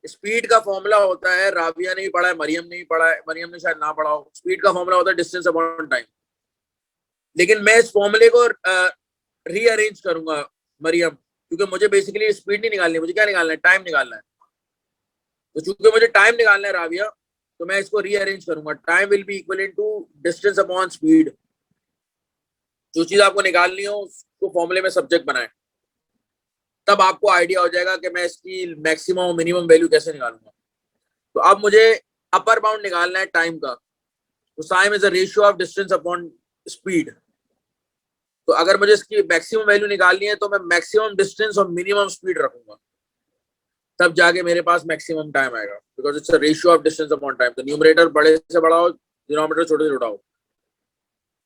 स्पीड का फॉर्मूला होता है, राबिया ने भी पढ़ा है, मरियम ने भी पढ़ा है, मरियम ने शायद ना पढ़ा हो, स्पीड का फॉर्मूला होता है डिस्टेंस अपॉन टाइम। लेकिन मैं इस फॉर्मूले को रीअरेंज करूंगा मरियम, क्योंकि मुझे बेसिकली स्पीड नहीं निकालनी, मुझे क्या निकालना है, टाइम निकालना है। तो चूंकि मुझे टाइम निकालना है राबिया, तो मैं इसको रीअरेंज करूंगा, time will be equal to distance upon speed. जो चीज आपको निकालनी हो उसको फॉर्मूले में सब्जेक्ट बनाए, तब आपको आइडिया हो जाएगा कि मैं इसकी मैक्सिमम और मिनिमम वैल्यू कैसे निकालूंगा। तो अब मुझे अपर बाउंड निकालना है टाइम का, तो time is a ratio of distance upon speed. तो अगर मुझे इसकी मैक्सिमम वैल्यू निकालनी है तो मैं मैक्सिमम डिस्टेंस और मिनिमम स्पीड रखूंगा, तब जाके मेरे पास मैक्सिमम टाइम आएगा, because it's a ratio of distance upon time. तो न्यूमरेटर बड़े से बड़ा हो, डिनोमिनेटर छोटे से उठाओ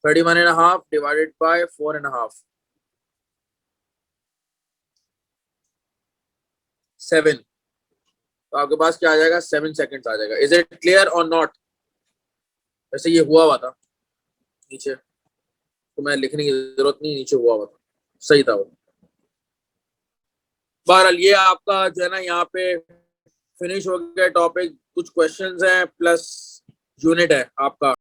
31.5 डिवाइडेड बाय 4.5 7 तो आपके पास क्या आ जाएगा 7 सेकंड्स आ जाएगा इज इट क्लियर और नॉट वैसे ये हुआ था नीचे तो मैं लिखने की जरूरत नहीं नीचे हुआ था सही था वो बहरहाल ये आपका जो है ना यहाँ पे फिनिश हो गया टॉपिक कुछ क्वेश्चंस हैं प्लस यूनिट है आपका